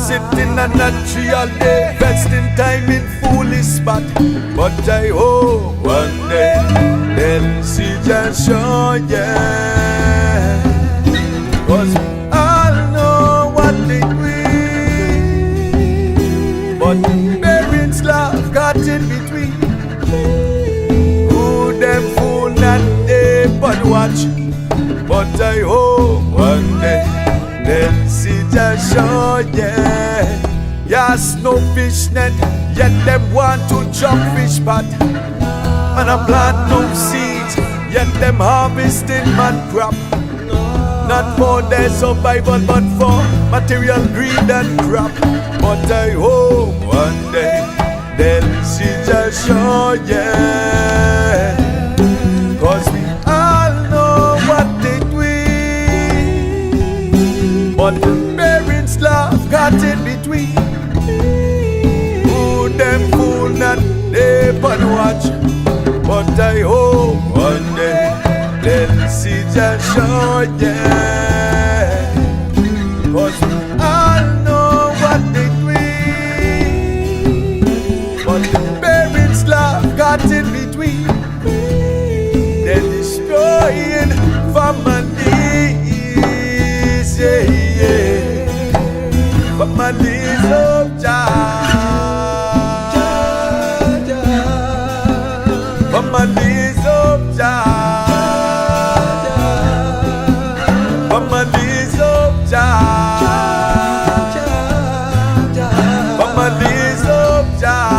Sitting on a tree all day, wasting time in foolish spot. But I hope one day they'll see just show, yeah. Cause we all know what they doing, but the parents' love got in between. Who them fool not they but watch. But I hope one day they'll see just show, yeah. Yes, no fish net, yet them want to jump fish pot. And I plant no seeds, yet them harvesting man crop. Not for their survival, but for material greed and crop. But I hope one day they'll see just show, yeah. Cause we all know what they doing, but the parents' love got in between. Who them fool not they but watch. But I hope one day they'll see just show, yeah. Cause we all know what they doing, but the parents' love got in between. They're destroying families, yeah, yeah. Families of Jah, families of Jah, families of Jah, families of Jah.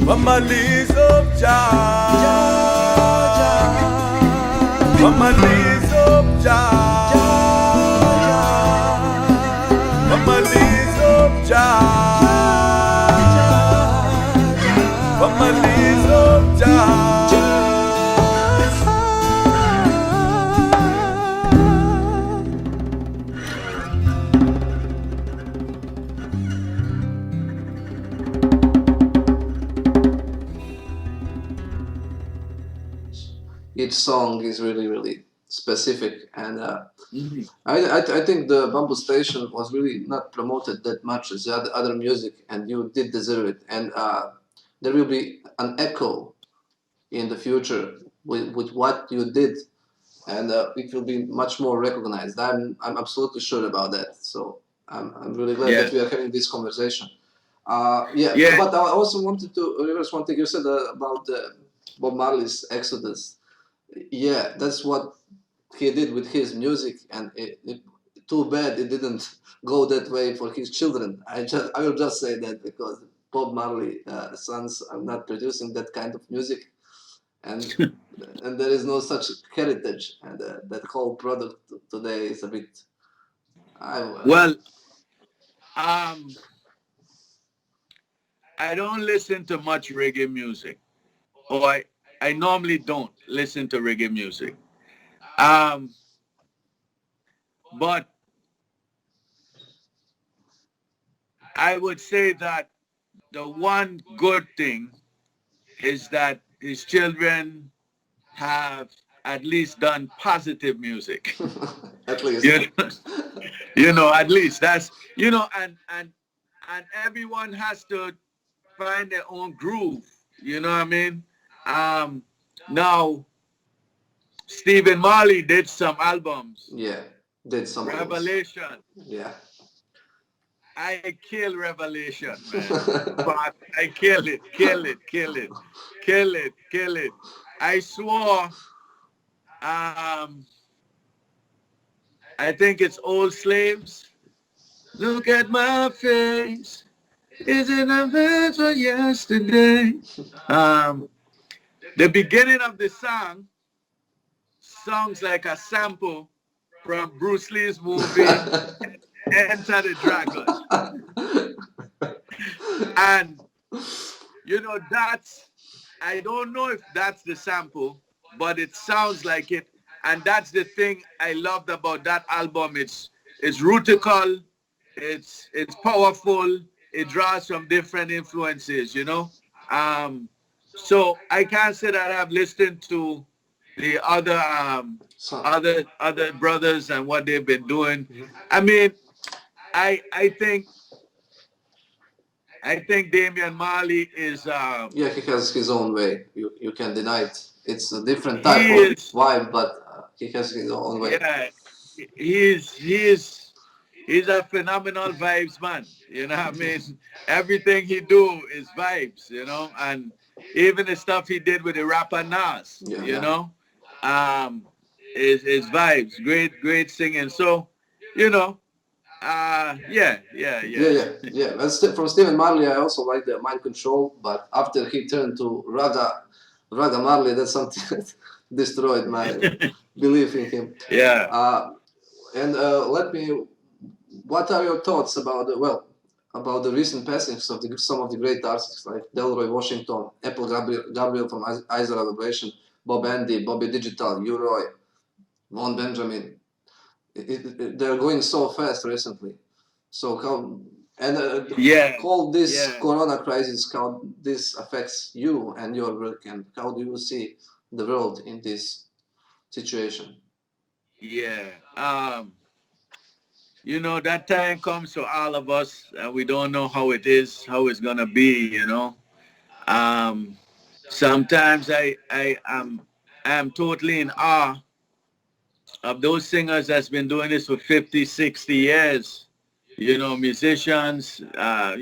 Families of Jah, families of Jah, families of Jah, families of Jah. Each song is really specific, and Mhm. I think the Bamboo Station was really not promoted that much as the other music, and you did deserve it. And there will be an echo in the future with what you did, and it will be much more recognized. I'm absolutely sure about that. So I'm really glad Yeah. that we are having this conversation. Yeah, Yeah. but I also wanted to reverse one thing you said about Bob Marley's Exodus. Yeah, that's what he did with his music, and too bad it didn't go that way for his children. I will just say that because Bob Marley sons are not producing that kind of music, and and there is no such heritage, and that whole product today is a bit. Well, um, I don't listen to much reggae music, or I normally don't listen to reggae music. Um, but I would say that the one good thing is that his children have at least done positive music. At least. you know, you know, at least that's and everyone has to find their own groove. You know what I mean? Um, Now Stephen Marley did some albums. Yeah, did some albums. Revelation. Yeah. I kill Revelation, man. But I kill it, kill it, kill it, kill it, kill it. I swore. Um, I think it's Old Slaves. Look at my face. Is it a match for yesterday? Um, the beginning of the song sounds like a sample from Bruce Lee's movie Enter the Dragon. And, I don't know if that's the sample, but it sounds like it. And that's the thing I loved about that album. It's rutical, it's powerful, it draws from different influences. Um, so I can't say that I've listened to the So, other brothers and what they've been doing. I mean, I think Damian Marley is yeah, he has his own way. You can deny it. It's a different type he of is vibe, but he has his own way. yeah he's a phenomenal vibes man. You know what I mean? Everything he do is vibes. And even the stuff he did with the rapper Nas. Yeah, You yeah. know, um, is vibes. Great singing. So, you know, Yeah, yeah, yeah. And from Stephen Marley, I also like the Mind Control, but after he turned to Raga Marley, that's something that destroyed my belief in him. Yeah. And let me. What are your thoughts about about the recent passings of some of the great artists like Delroy Washington, Apple Gabriel from Isra Vibration, Bob Andy, Bobby Digital, Uroy, Vaughn Benjamin? They're going so fast recently. So how and Yeah. all this Yeah. Corona crisis, how this affects you and your work, and how do you see the world in this situation? Yeah. That time comes to all of us, and we don't know how it is, how it's gonna be. Um, Sometimes I'm totally in awe of those singers that's been doing this for 50, 60 years. Musicians. I'm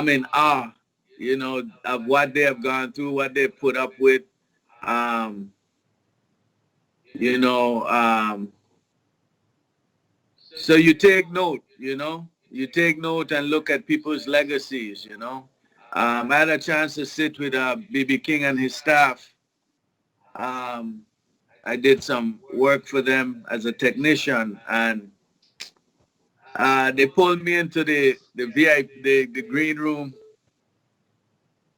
in awe. Of what they have gone through, what they put up with. Um, you know. So you take note. You take note and look at people's legacies. I had a chance to sit with B.B. King and his staff. Um, I did some work for them as a technician, and they pulled me into the VIP, the green room.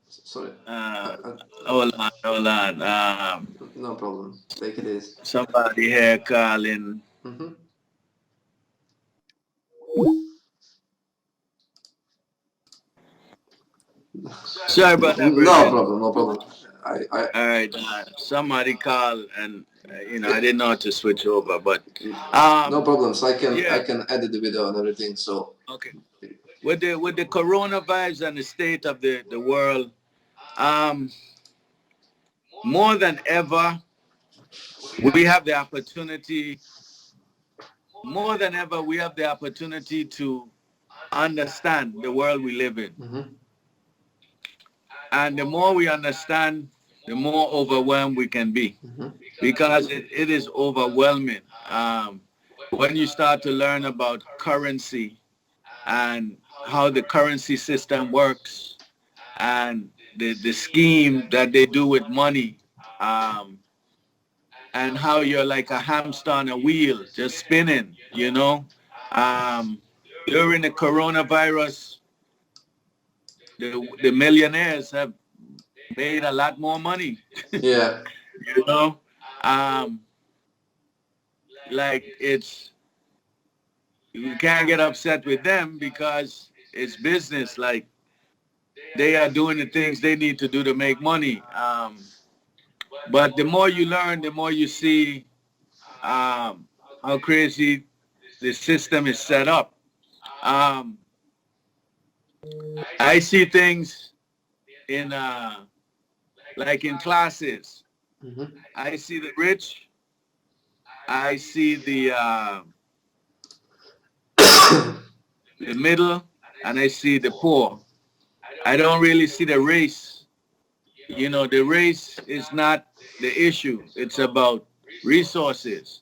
Sorry, Uh, hold on. no problem. Take it easy. Somebody here calling. Mm-hmm. Sorry about that, No Bridget. problem, no problem. All right. Somebody called, and I didn't know how to switch over, but no problems. I yeah. can edit the video and everything. So Okay. With the coronavirus and the state of the world, more than ever, we have the opportunity. More than ever, we have the opportunity to understand the world we live in. And the more we understand, the more overwhelmed we can be, because it is overwhelming. When you start to learn about currency and how the currency system works and the scheme that they do with money, and how you're like a hamster on a wheel, just spinning, During the coronavirus, the millionaires have made a lot more money. Yeah. Like you can't get upset with them because it's business. Like, they are doing the things they need to do to make money. But the more you learn, the more you see how crazy the system is set up. I see things in like in classes. I see the rich. I see the middle, and I see the poor. I don't really see the race. The race is not the issue. It's about resources,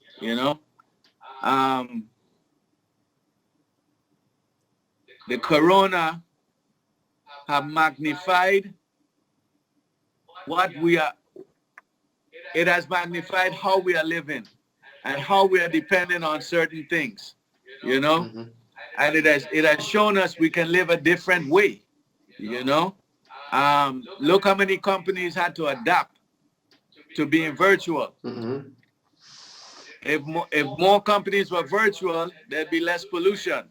The corona have magnified what we are. It has magnified how we are living and how we are dependent on certain things, And it has shown us we can live a different way, Look how many companies had to adapt to being virtual. If more companies were virtual, there'd be less pollution.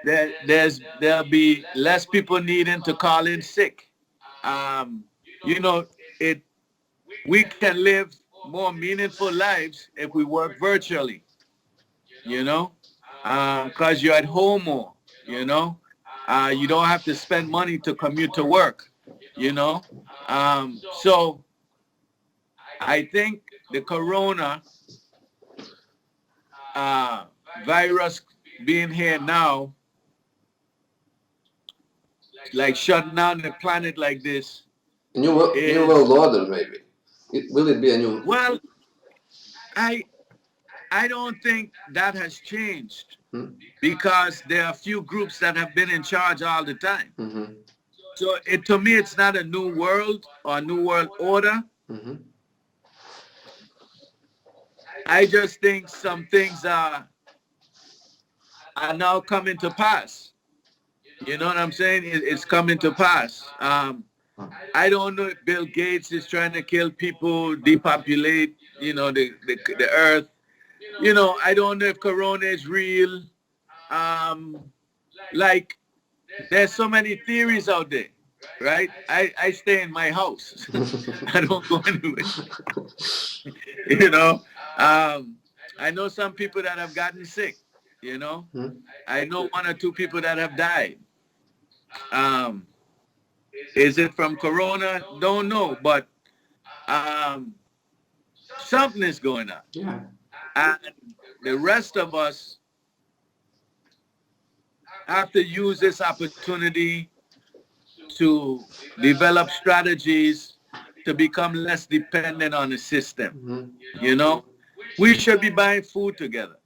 There'll be less people needing to call in sick. We can live more meaningful lives if we work virtually, because you're at home more, you don't have to spend money to commute to work, So I think the corona virus being here now, like shutting down the planet like this. New world order, maybe. Will it be a new? Well, I don't think that has changed because there are a few groups that have been in charge all the time. So to me, it's not a new world or a new world order. I just think some things are now coming to pass. You know what I'm saying? It's coming to pass. I don't know if Bill Gates is trying to kill people, depopulate, the earth. I don't know if Corona is real. Like, there's so many theories out there, right? I stay in my house. I don't go anywhere. I know some people that have gotten sick, I know one or two people that have died. Is it from Corona? Don't know, but something is going on. Yeah. And the rest of us have to use this opportunity to develop strategies to become less dependent on the system. We should be buying food together.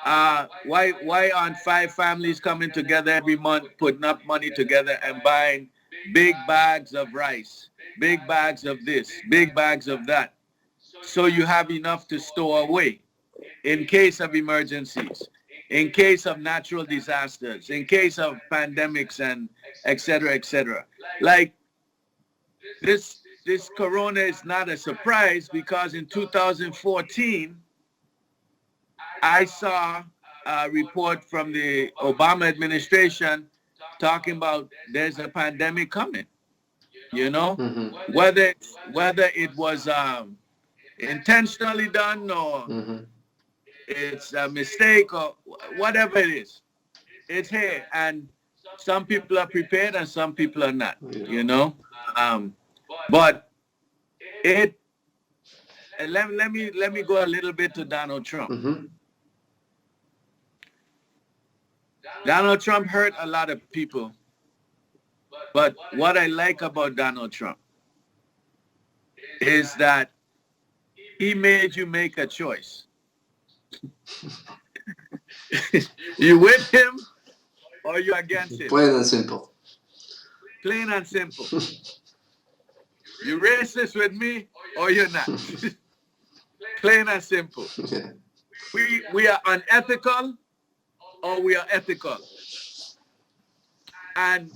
Why aren't 5 families coming together every month, putting up money together and buying big bags of rice, big bags of this, big bags of that, so you have enough to store away in case of emergencies, in case of natural disasters, in case of pandemics, and et cetera, et cetera. Like, this corona is not a surprise, because in 2014, I saw a report from the Obama administration talking about there's a pandemic coming, you know, Mm-hmm. whether it was intentionally done or Mm-hmm. it's a mistake or whatever it is, it's here. And some people are prepared and some people are not, Yeah. you know. But it let me go a little bit to Donald Trump. Mm-hmm. Donald Trump hurt a lot of people, but what I like about Donald Trump is that he made you make a choice. You with him or you against him? Plain and simple. Plain and simple. You racist with me or you're not. Plain and simple. Yeah. We are unethical or we are ethical. And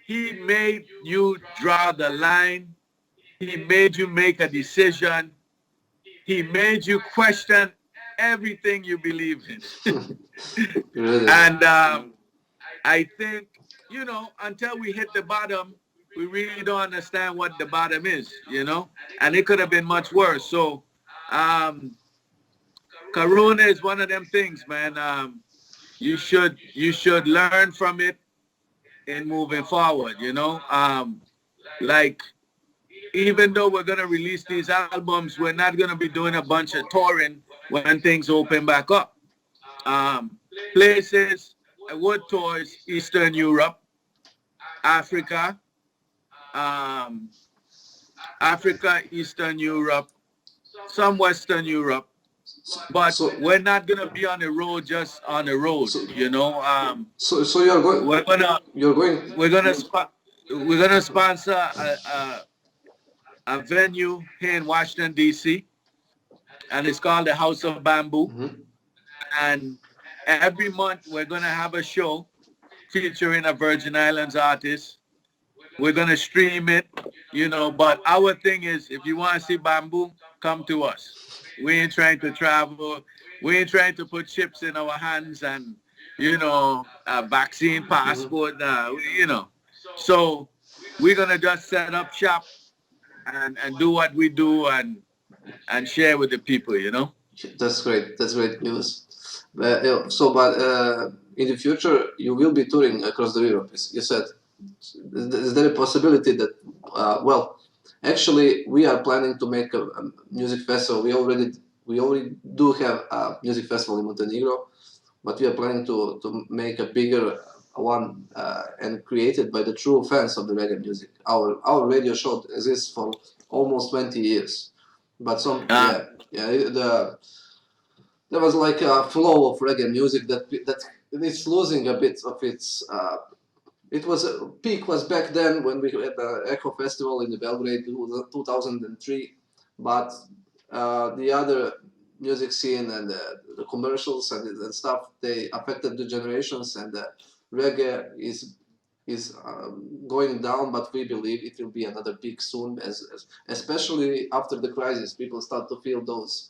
he made you draw the line. He made you make a decision. He made you question everything you believe in. Really. And I think, you know, until we hit the bottom, we really don't understand what the bottom is, you know, and it could have been much worse. So, Corona is one of them things, man. You should learn from it in moving forward, you know. Like, even though we're gonna release these albums, we're not gonna be doing a bunch of touring when things open back up. Places, wood tours, Eastern Europe, Africa, um, Africa, Eastern Europe, some Western Europe, but So, we're not gonna be on the road just on the road, so, you know. so you're going. We're gonna You're going. we're gonna we're gonna sponsor a venue here in Washington D.C. and it's called the House of Bamboo. Mm-hmm. And every month we're gonna have a show featuring a Virgin Islands artist. We're gonna stream it, you know. But our thing is, if you want to see Bamboo, come to us. We ain't trying to travel. We ain't trying to put chips in our hands and, you know, a vaccine passport. You know. So we're gonna just set up shop and do what we do and share with the people, you know. That's great. That's great news. But in the future, you will be touring across the Europe. You said, is there a possibility that, well, actually, we are planning to make a music festival. We already do have a music festival in Montenegro, but we are planning to make a bigger one and created by the true fans of the reggae music. Our radio show exists for almost 20 years, but there was like a flow of reggae music that it's losing a bit of its. It was peak was back then when we had the Echo Festival in the Belgrade 2003, but the other music scene and the commercials and stuff, they affected the generations, and reggae is going down, but we believe it will be another peak soon, as especially after the crisis, people start to feel those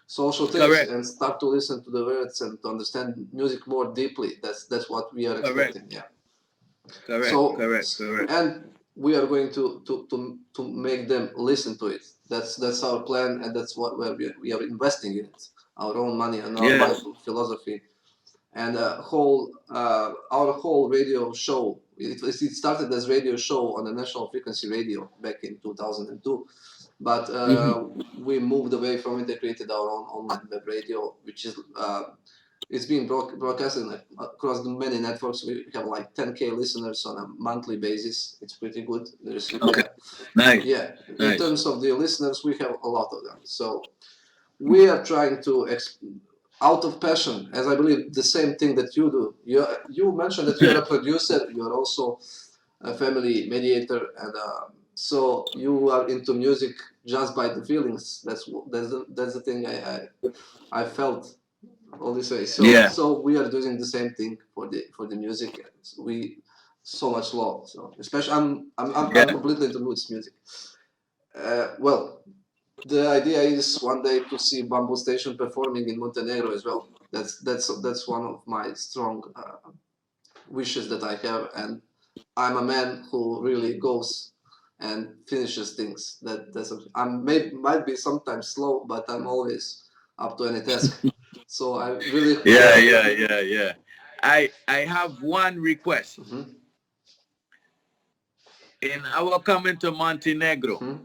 social things. Correct. And start to listen to the words and to understand music more deeply. That's what we are expecting. Correct. Yeah. Correct. So, correct. And we are going to make them listen to it. That's our plan, and that's what we are investing in it. Our own money and our philosophy, and our whole radio show. It started as radio show on the national frequency radio back in 2002. But we moved away from it and created our own online web radio, which is it's being broadcasted across many networks. We have like 10K listeners on a monthly basis. It's pretty good. There's nice. Yeah, nice. In terms of the listeners, we have a lot of them. So we are trying to out of passion, as I believe the same thing that you do. You mentioned that you're a producer. You're also a family mediator, and so you are into music just by the feelings. That's the thing I felt all this way. So we are doing the same thing for the music. We so much love. So especially I'm completely into roots music. Well, the idea is one day to see Bambu Station performing in Montenegro as well. That's one of my strong wishes that I have, and I'm a man who really goes and finishes things. Might be sometimes slow, but I'm always up to any task. So I really Yeah. I have one request. In our coming to Montenegro,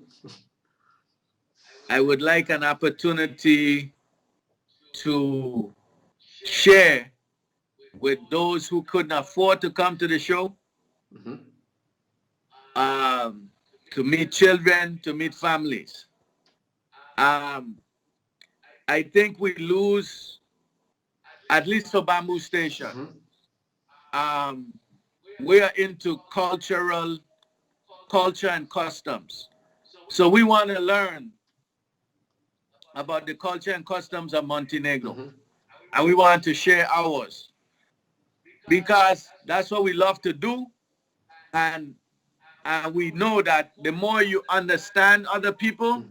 I would like an opportunity to share with those who couldn't afford to come to the show, to meet children, to meet families. I think we lose, at least for Bambu Station, we are into culture and customs. So we want to learn about the culture and customs of Montenegro. And we want to share ours. Because that's what we love to do. And we know that the more you understand other people,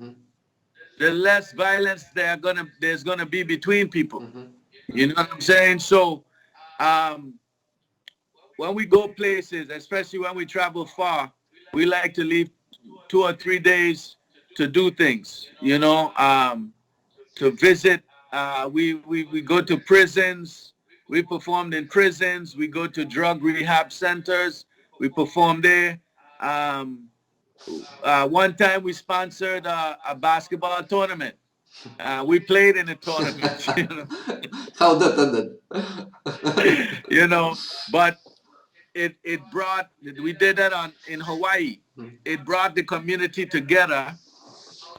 the less violence there's gonna be between people. You know what I'm saying? So when we go places, especially when we travel far, we like to leave 2 or 3 days to do things, you know, to visit. We go to prisons. We performed in prisons. We go to drug rehab centers. We perform there. One time we sponsored a basketball tournament. We played in a tournament, you know. How that ended? You know, but it brought, we did that in Hawaii. It brought the community together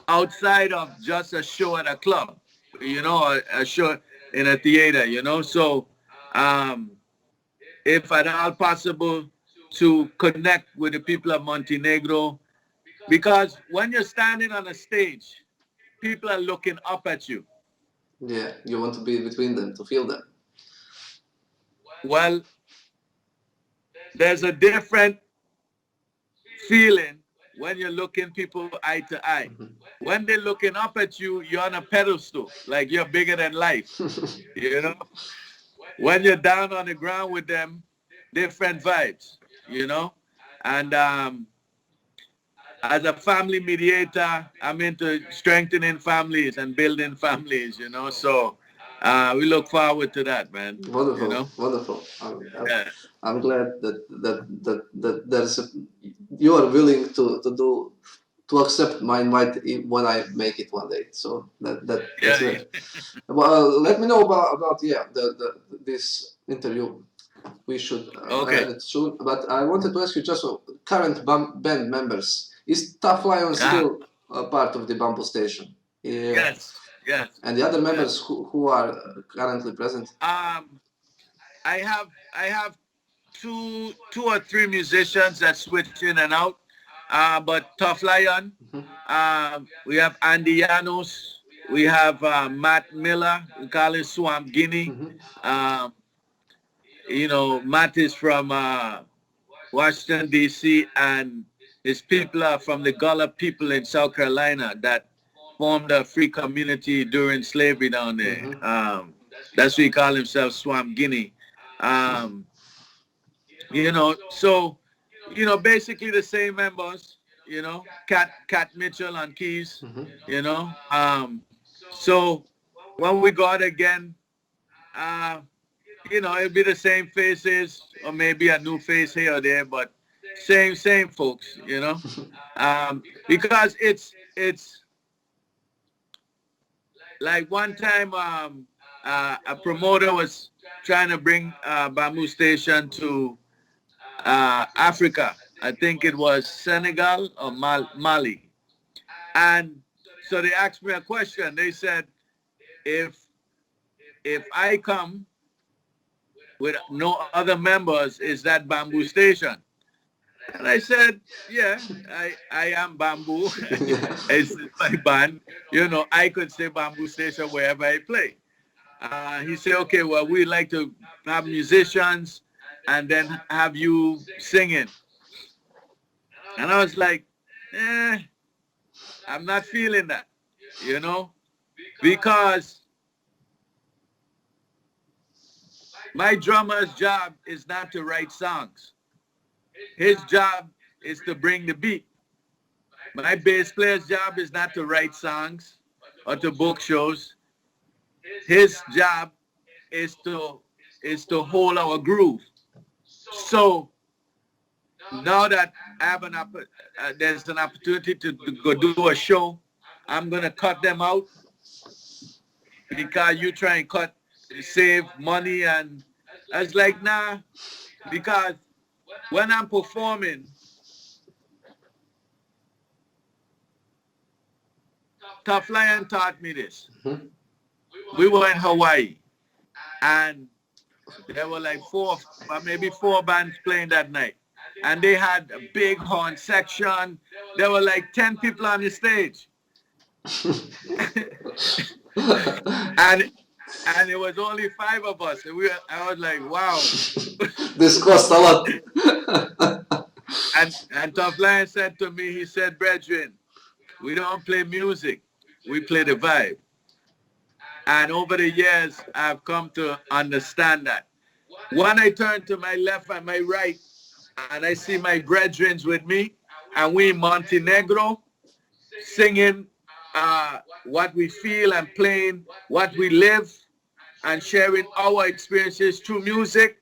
outside of just a show at a club, you know, a show in a theater, you know. So if at all possible, to connect with the people of Montenegro, because when you're standing on a stage, people are looking up at you. Yeah, you want to be between them, to feel them. Well, there's a different feeling when you're looking people eye to eye. When they're looking up at you, you're on a pedestal, like you're bigger than life, you know? When you're down on the ground with them, different vibes, you know? And as a family mediator, I'm into strengthening families and building families, you know? So we look forward to that, man. Wonderful, you know? wonderful. I'm glad that you are willing to accept my invite when I make it one day. So that's great. Well, let me know about this interview. We should end it soon. But I wanted to ask you just current band members. Is Tough Lion still a part of the Bambu Station? Yes. And the other members who are currently present? I have two or three musicians that switch in and out. But Tough Lion, we have Andy Llanos, we have Matt Miller, we call him Swamp Guinea. You know, Matt is from Washington, D.C., and his people are from the Gullah people in South Carolina that formed a free community during slavery down there. That's why he called himself Swamp Guinea. You know, so, you know, basically the same members, you know, Cat Mitchell on keys, you know. So when we go out again, you know, it'll be the same faces or maybe a new face here or there, but same folks, you know. Because it's like one time a promoter was trying to bring Bambu Station to Africa. I think it was Senegal or Mali. And so they asked me a question. They said, if I come with no other members, is that Bambu Station? And I said, yeah, I am Bambu. It's my band. You know, I could say Bambu Station wherever I play. He said, okay, well, we'd like to have musicians and then have you singing. And I was like, I'm not feeling that, you know, because my drummer's job is not to write songs. His job is to bring the beat. My bass player's job is not to write songs or to book shows. His job is to hold our groove. So now that I have there's an opportunity to go do a show, I'm gonna cut them out because you try and save money, and I was like, nah, because when I'm performing, Tough Lion taught me this. Mm-hmm. We were in Hawaii, and there were like maybe four bands playing that night. And they had a big horn section. There were like 10 people on the stage. and it was only 5 of us. And I was like, wow. This cost a lot. and Tough Lion said to me, he said, brethren, we don't play music. We play the vibe. And over the years, I've come to understand that. When I turn to my left and my right, and I see my brethren with me, and we in Montenegro, singing what we feel and playing what we live and sharing our experiences through music,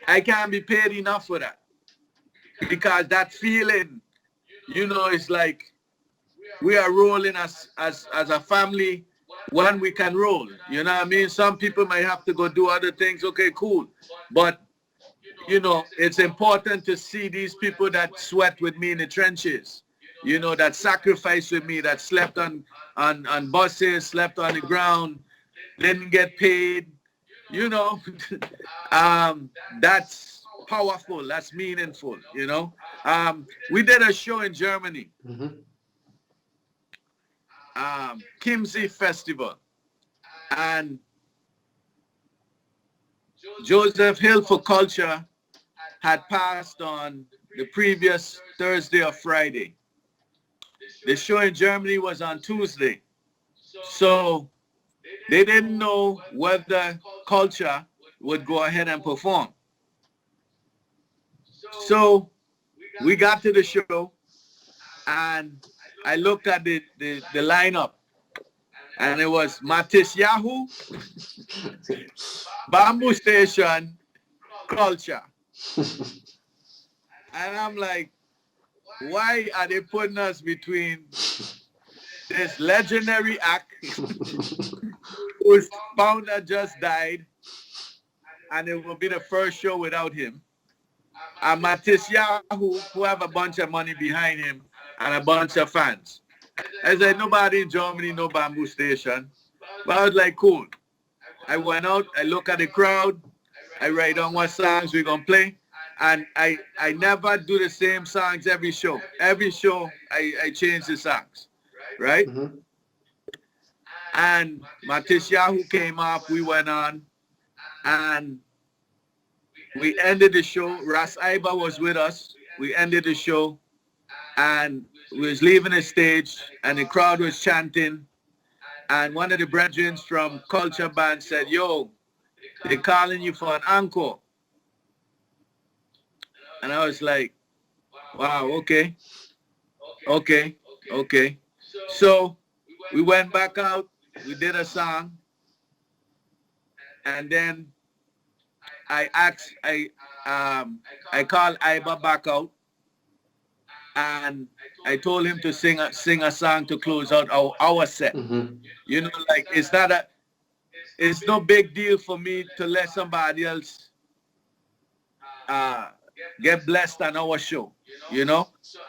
I can't be paid enough for that. Because that feeling, it's like we are rolling as a family when we can roll. You know what I mean? Some people might have to go do other things. Okay, cool. But, it's important to see these people that sweat with me in the trenches, that sacrifice with me, that slept on buses, slept on the ground, didn't get paid. That's powerful. That's meaningful, We did a show in Germany. Mm-hmm. Kimsey Festival, and Joseph Hill for Culture had passed on the previous Thursday or Friday. The show in Germany was on Tuesday, so they didn't know whether Culture would go ahead and perform. So we got to the show, and I looked at the lineup, and it was Matisyahu, Bambu Station, Culture. And I'm like, why are they putting us between this legendary act whose founder just died, and it will be the first show without him, and Matisyahu, who have a bunch of money behind him and a bunch of fans. I said, nobody in Germany know Bambu Station. But I was like, cool. I went out, I look at the crowd, I write down what songs we're going to play. And I never do the same songs every show. Every show, I change the songs, right? Mm-hmm. And Matisyahu came up, we went on, and we ended the show. Ras Aiba was with us. We ended the show, and we was leaving the stage, and the crowd was chanting. And one of the brethren from Culture Band said, yo, they're calling you for an encore. And I was like, wow, okay. So we went back out, we did a song, and then I called Aiba back out, and I told him to sing a song to close out our set. Mm-hmm. It's no big deal for me to let somebody else get blessed on our show,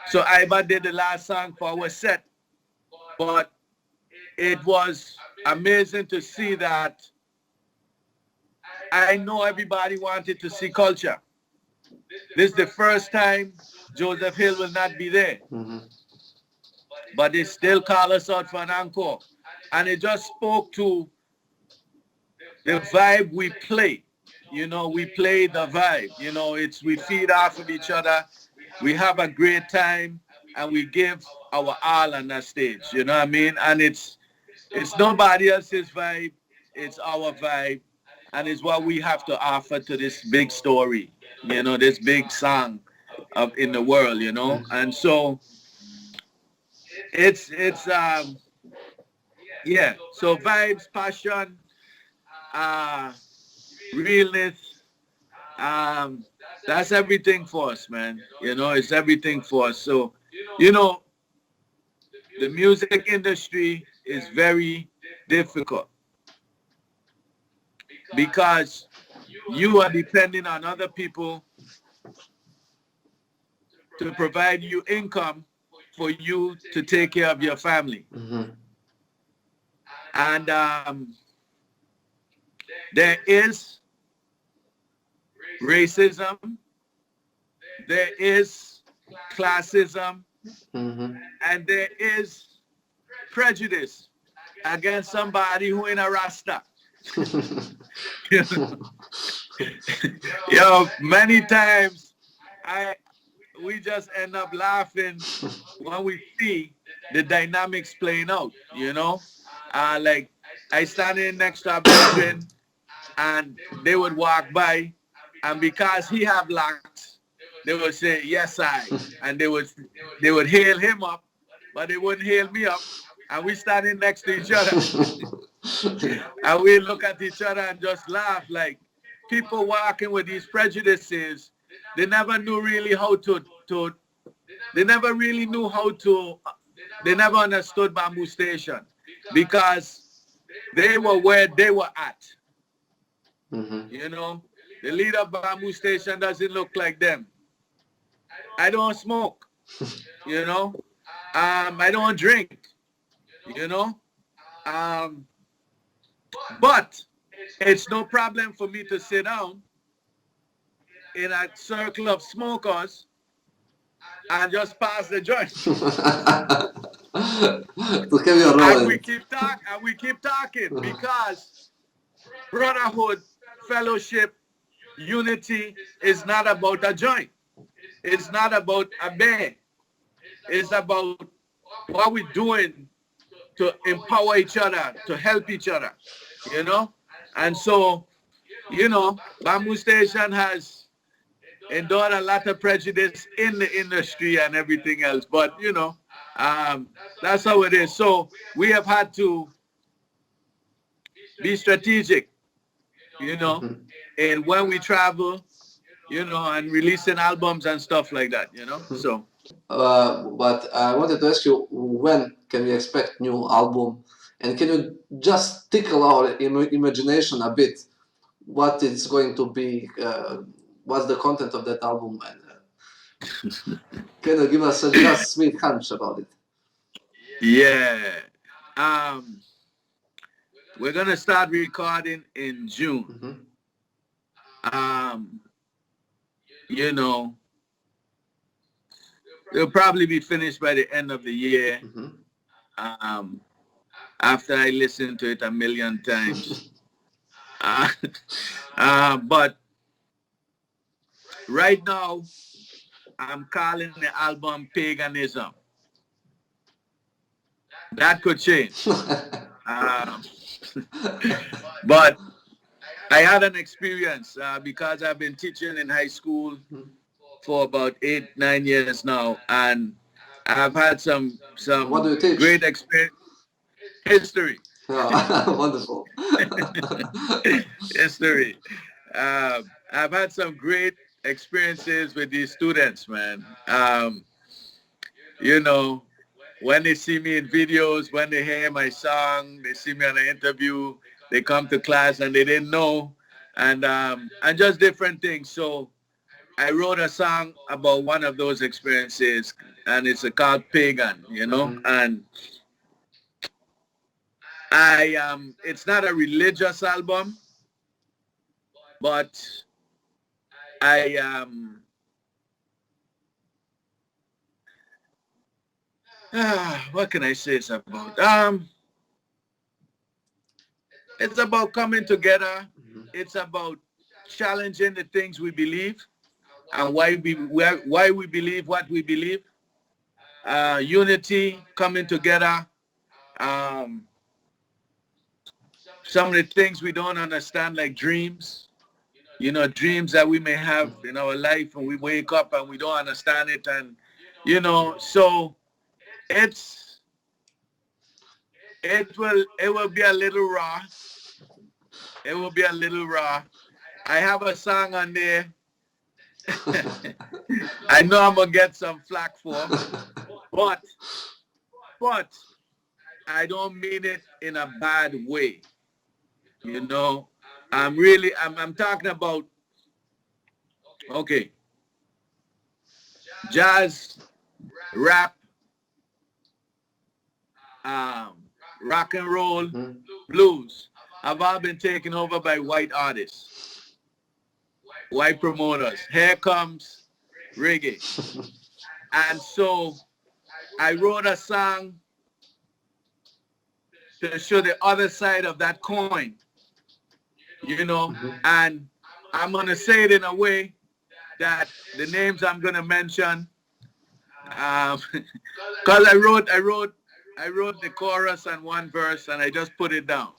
So Aiba did the last song for our set, but it was amazing to see that. I know everybody wanted to see Culture. This is the first time Joseph Hill will not be there. Mm-hmm. But they still call us out for an encore. And it just spoke to the vibe we play. We play the vibe. We feed off of each other. We have a great time, and we give our all on that stage. You know what I mean? And it's nobody else's vibe. It's our vibe. And it's what we have to offer to this big story, this big song in the world, you know. And so it's yeah. So vibes, passion, realness, that's everything for us, man. You know, it's everything for us. So, you know, the music industry is very difficult because you are depending on other people to provide you income for you to take care of your family. And there is racism, there is classism, and there is prejudice against somebody who ain't a Rasta. Yo, many times we just end up laughing when we see the dynamics playing out, you know? Like I stand in next to a brethren and they would walk by, and because he have locks, they would say, yes, I. And they would hail him up, but they wouldn't hail me up. And we standing next to each other. And we look at each other and just laugh. Like, people walking with these prejudices, they never knew really how to they never really knew how to, they never understood Bambu Station because they were where they were at. You know, the leader of Bambu Station doesn't look like them. I don't smoke, you know. I don't drink, you know. But it's no problem for me to sit down in a circle of smokers and just pass the joint. And we keep talking because brotherhood, fellowship, unity is not about a joint. It's not about a band. It's about what we're doing to empower each other, to help each other, you know? And so, you know, Bambu Station has endured a lot of prejudice in the industry and everything else. But, you know, that's how it is. So we have had to be strategic, you know, and when we travel, you know, and releasing albums and stuff like that, you know, so. But I wanted to ask you, when can we expect new album? And can you just tickle our imagination a bit? What it's going to be? What's the content of that album? And can you give us a just sweet hunch about it? Yeah. We're going to start recording in June. You know, it'll probably be finished by the end of the year. After I listen to it a million times. But right now, I'm calling the album Paganism. That could change. But I had an experience because I've been teaching in high school for about 8-9 years now, and I've had some What do you teach? Great experience. History. Oh, wonderful. History. I've had some great experiences with these students, man. You know, when they see me in videos, when they hear my song, they see me on an interview, they come to class and they didn't know, and just different things. So I wrote a song about one of those experiences, and it's called Pagan, you know, and it's not a religious album, but what can I say it's about? It's about coming together. It's about challenging the things we believe and why we believe what we believe. Unity, coming together. Some of the things we don't understand, like dreams, you know, dreams that we may have in our life, and we wake up and we don't understand it, and you know, so it's it will be a little raw. It will be a little raw. I have a song on there. I know I'm gonna get some flack for, but I don't mean it in a bad way. You know, I'm talking about, okay, jazz, rap, um, rock and roll, blues have all been taken over by white artists, white promoters. Here comes reggae. And so I wrote a song to show the other side of that coin, you know, and I'm going to say it in a way that the names I'm going to mention, because I wrote the chorus and one verse and I just put it down.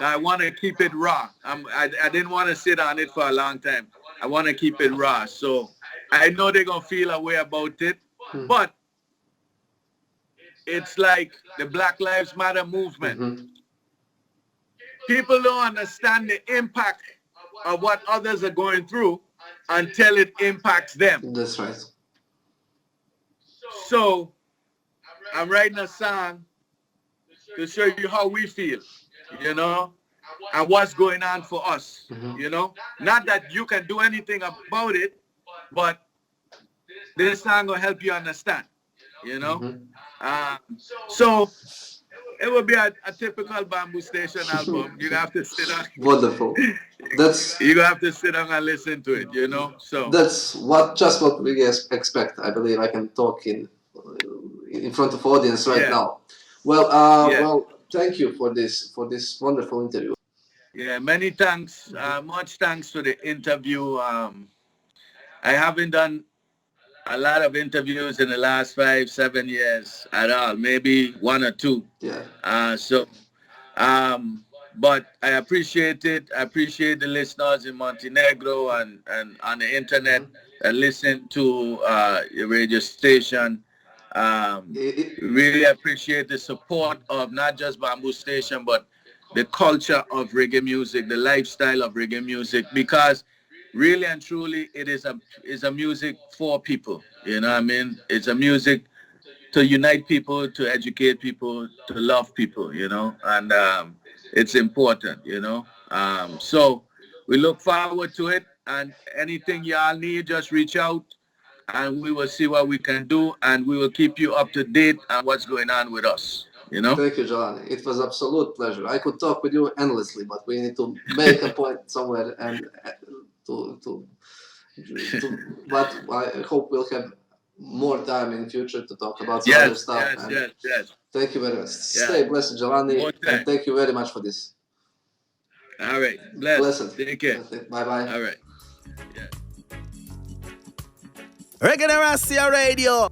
I want to keep it raw. I didn't want to sit on it for a long time. I want to keep it raw. So I know they're going to feel a way about it, but it's like the Black Lives Matter movement. People don't understand the impact of what others are going through until it impacts them. That's right. So I'm writing a song to show you how we feel, you know, and what's going on for us, you know. Not that you can do anything about it, but this song will help you understand, you know. So it will be a typical Bambu Station album. You have to sit down. Wonderful. That's you have to sit down and listen to it, you know. So that's what we expect. I believe I can talk in front of audience right now. Well, well, thank you for this wonderful interview. Yeah, many thanks. Much thanks for the interview. I haven't done a lot of interviews in the last 5-7 years at all, maybe one or two. Yeah. But I appreciate it. I appreciate the listeners in Montenegro and on the internet that listen to your radio station. Really appreciate the support of not just Bambu Station, but the culture of reggae music, the lifestyle of reggae music, because really and truly it is a music for people. You know what I mean? It's a music to unite people, to educate people, to love people, you know, and it's important, you know. So we look forward to it, and anything y'all need, just reach out and we will see what we can do, and we will keep you up to date on what's going on with us, you know. Thank you, Jalani. It was absolute pleasure. I could talk with you endlessly, but we need to make a point somewhere and but I hope we'll have more time in future to talk about some other stuff. Yes. Thank you very much. Stay blessed, Jalani, and thank you very much for this. All right. Blessed. Take care. Bye-bye. All right. Yeah. Reggaeneracija Radio.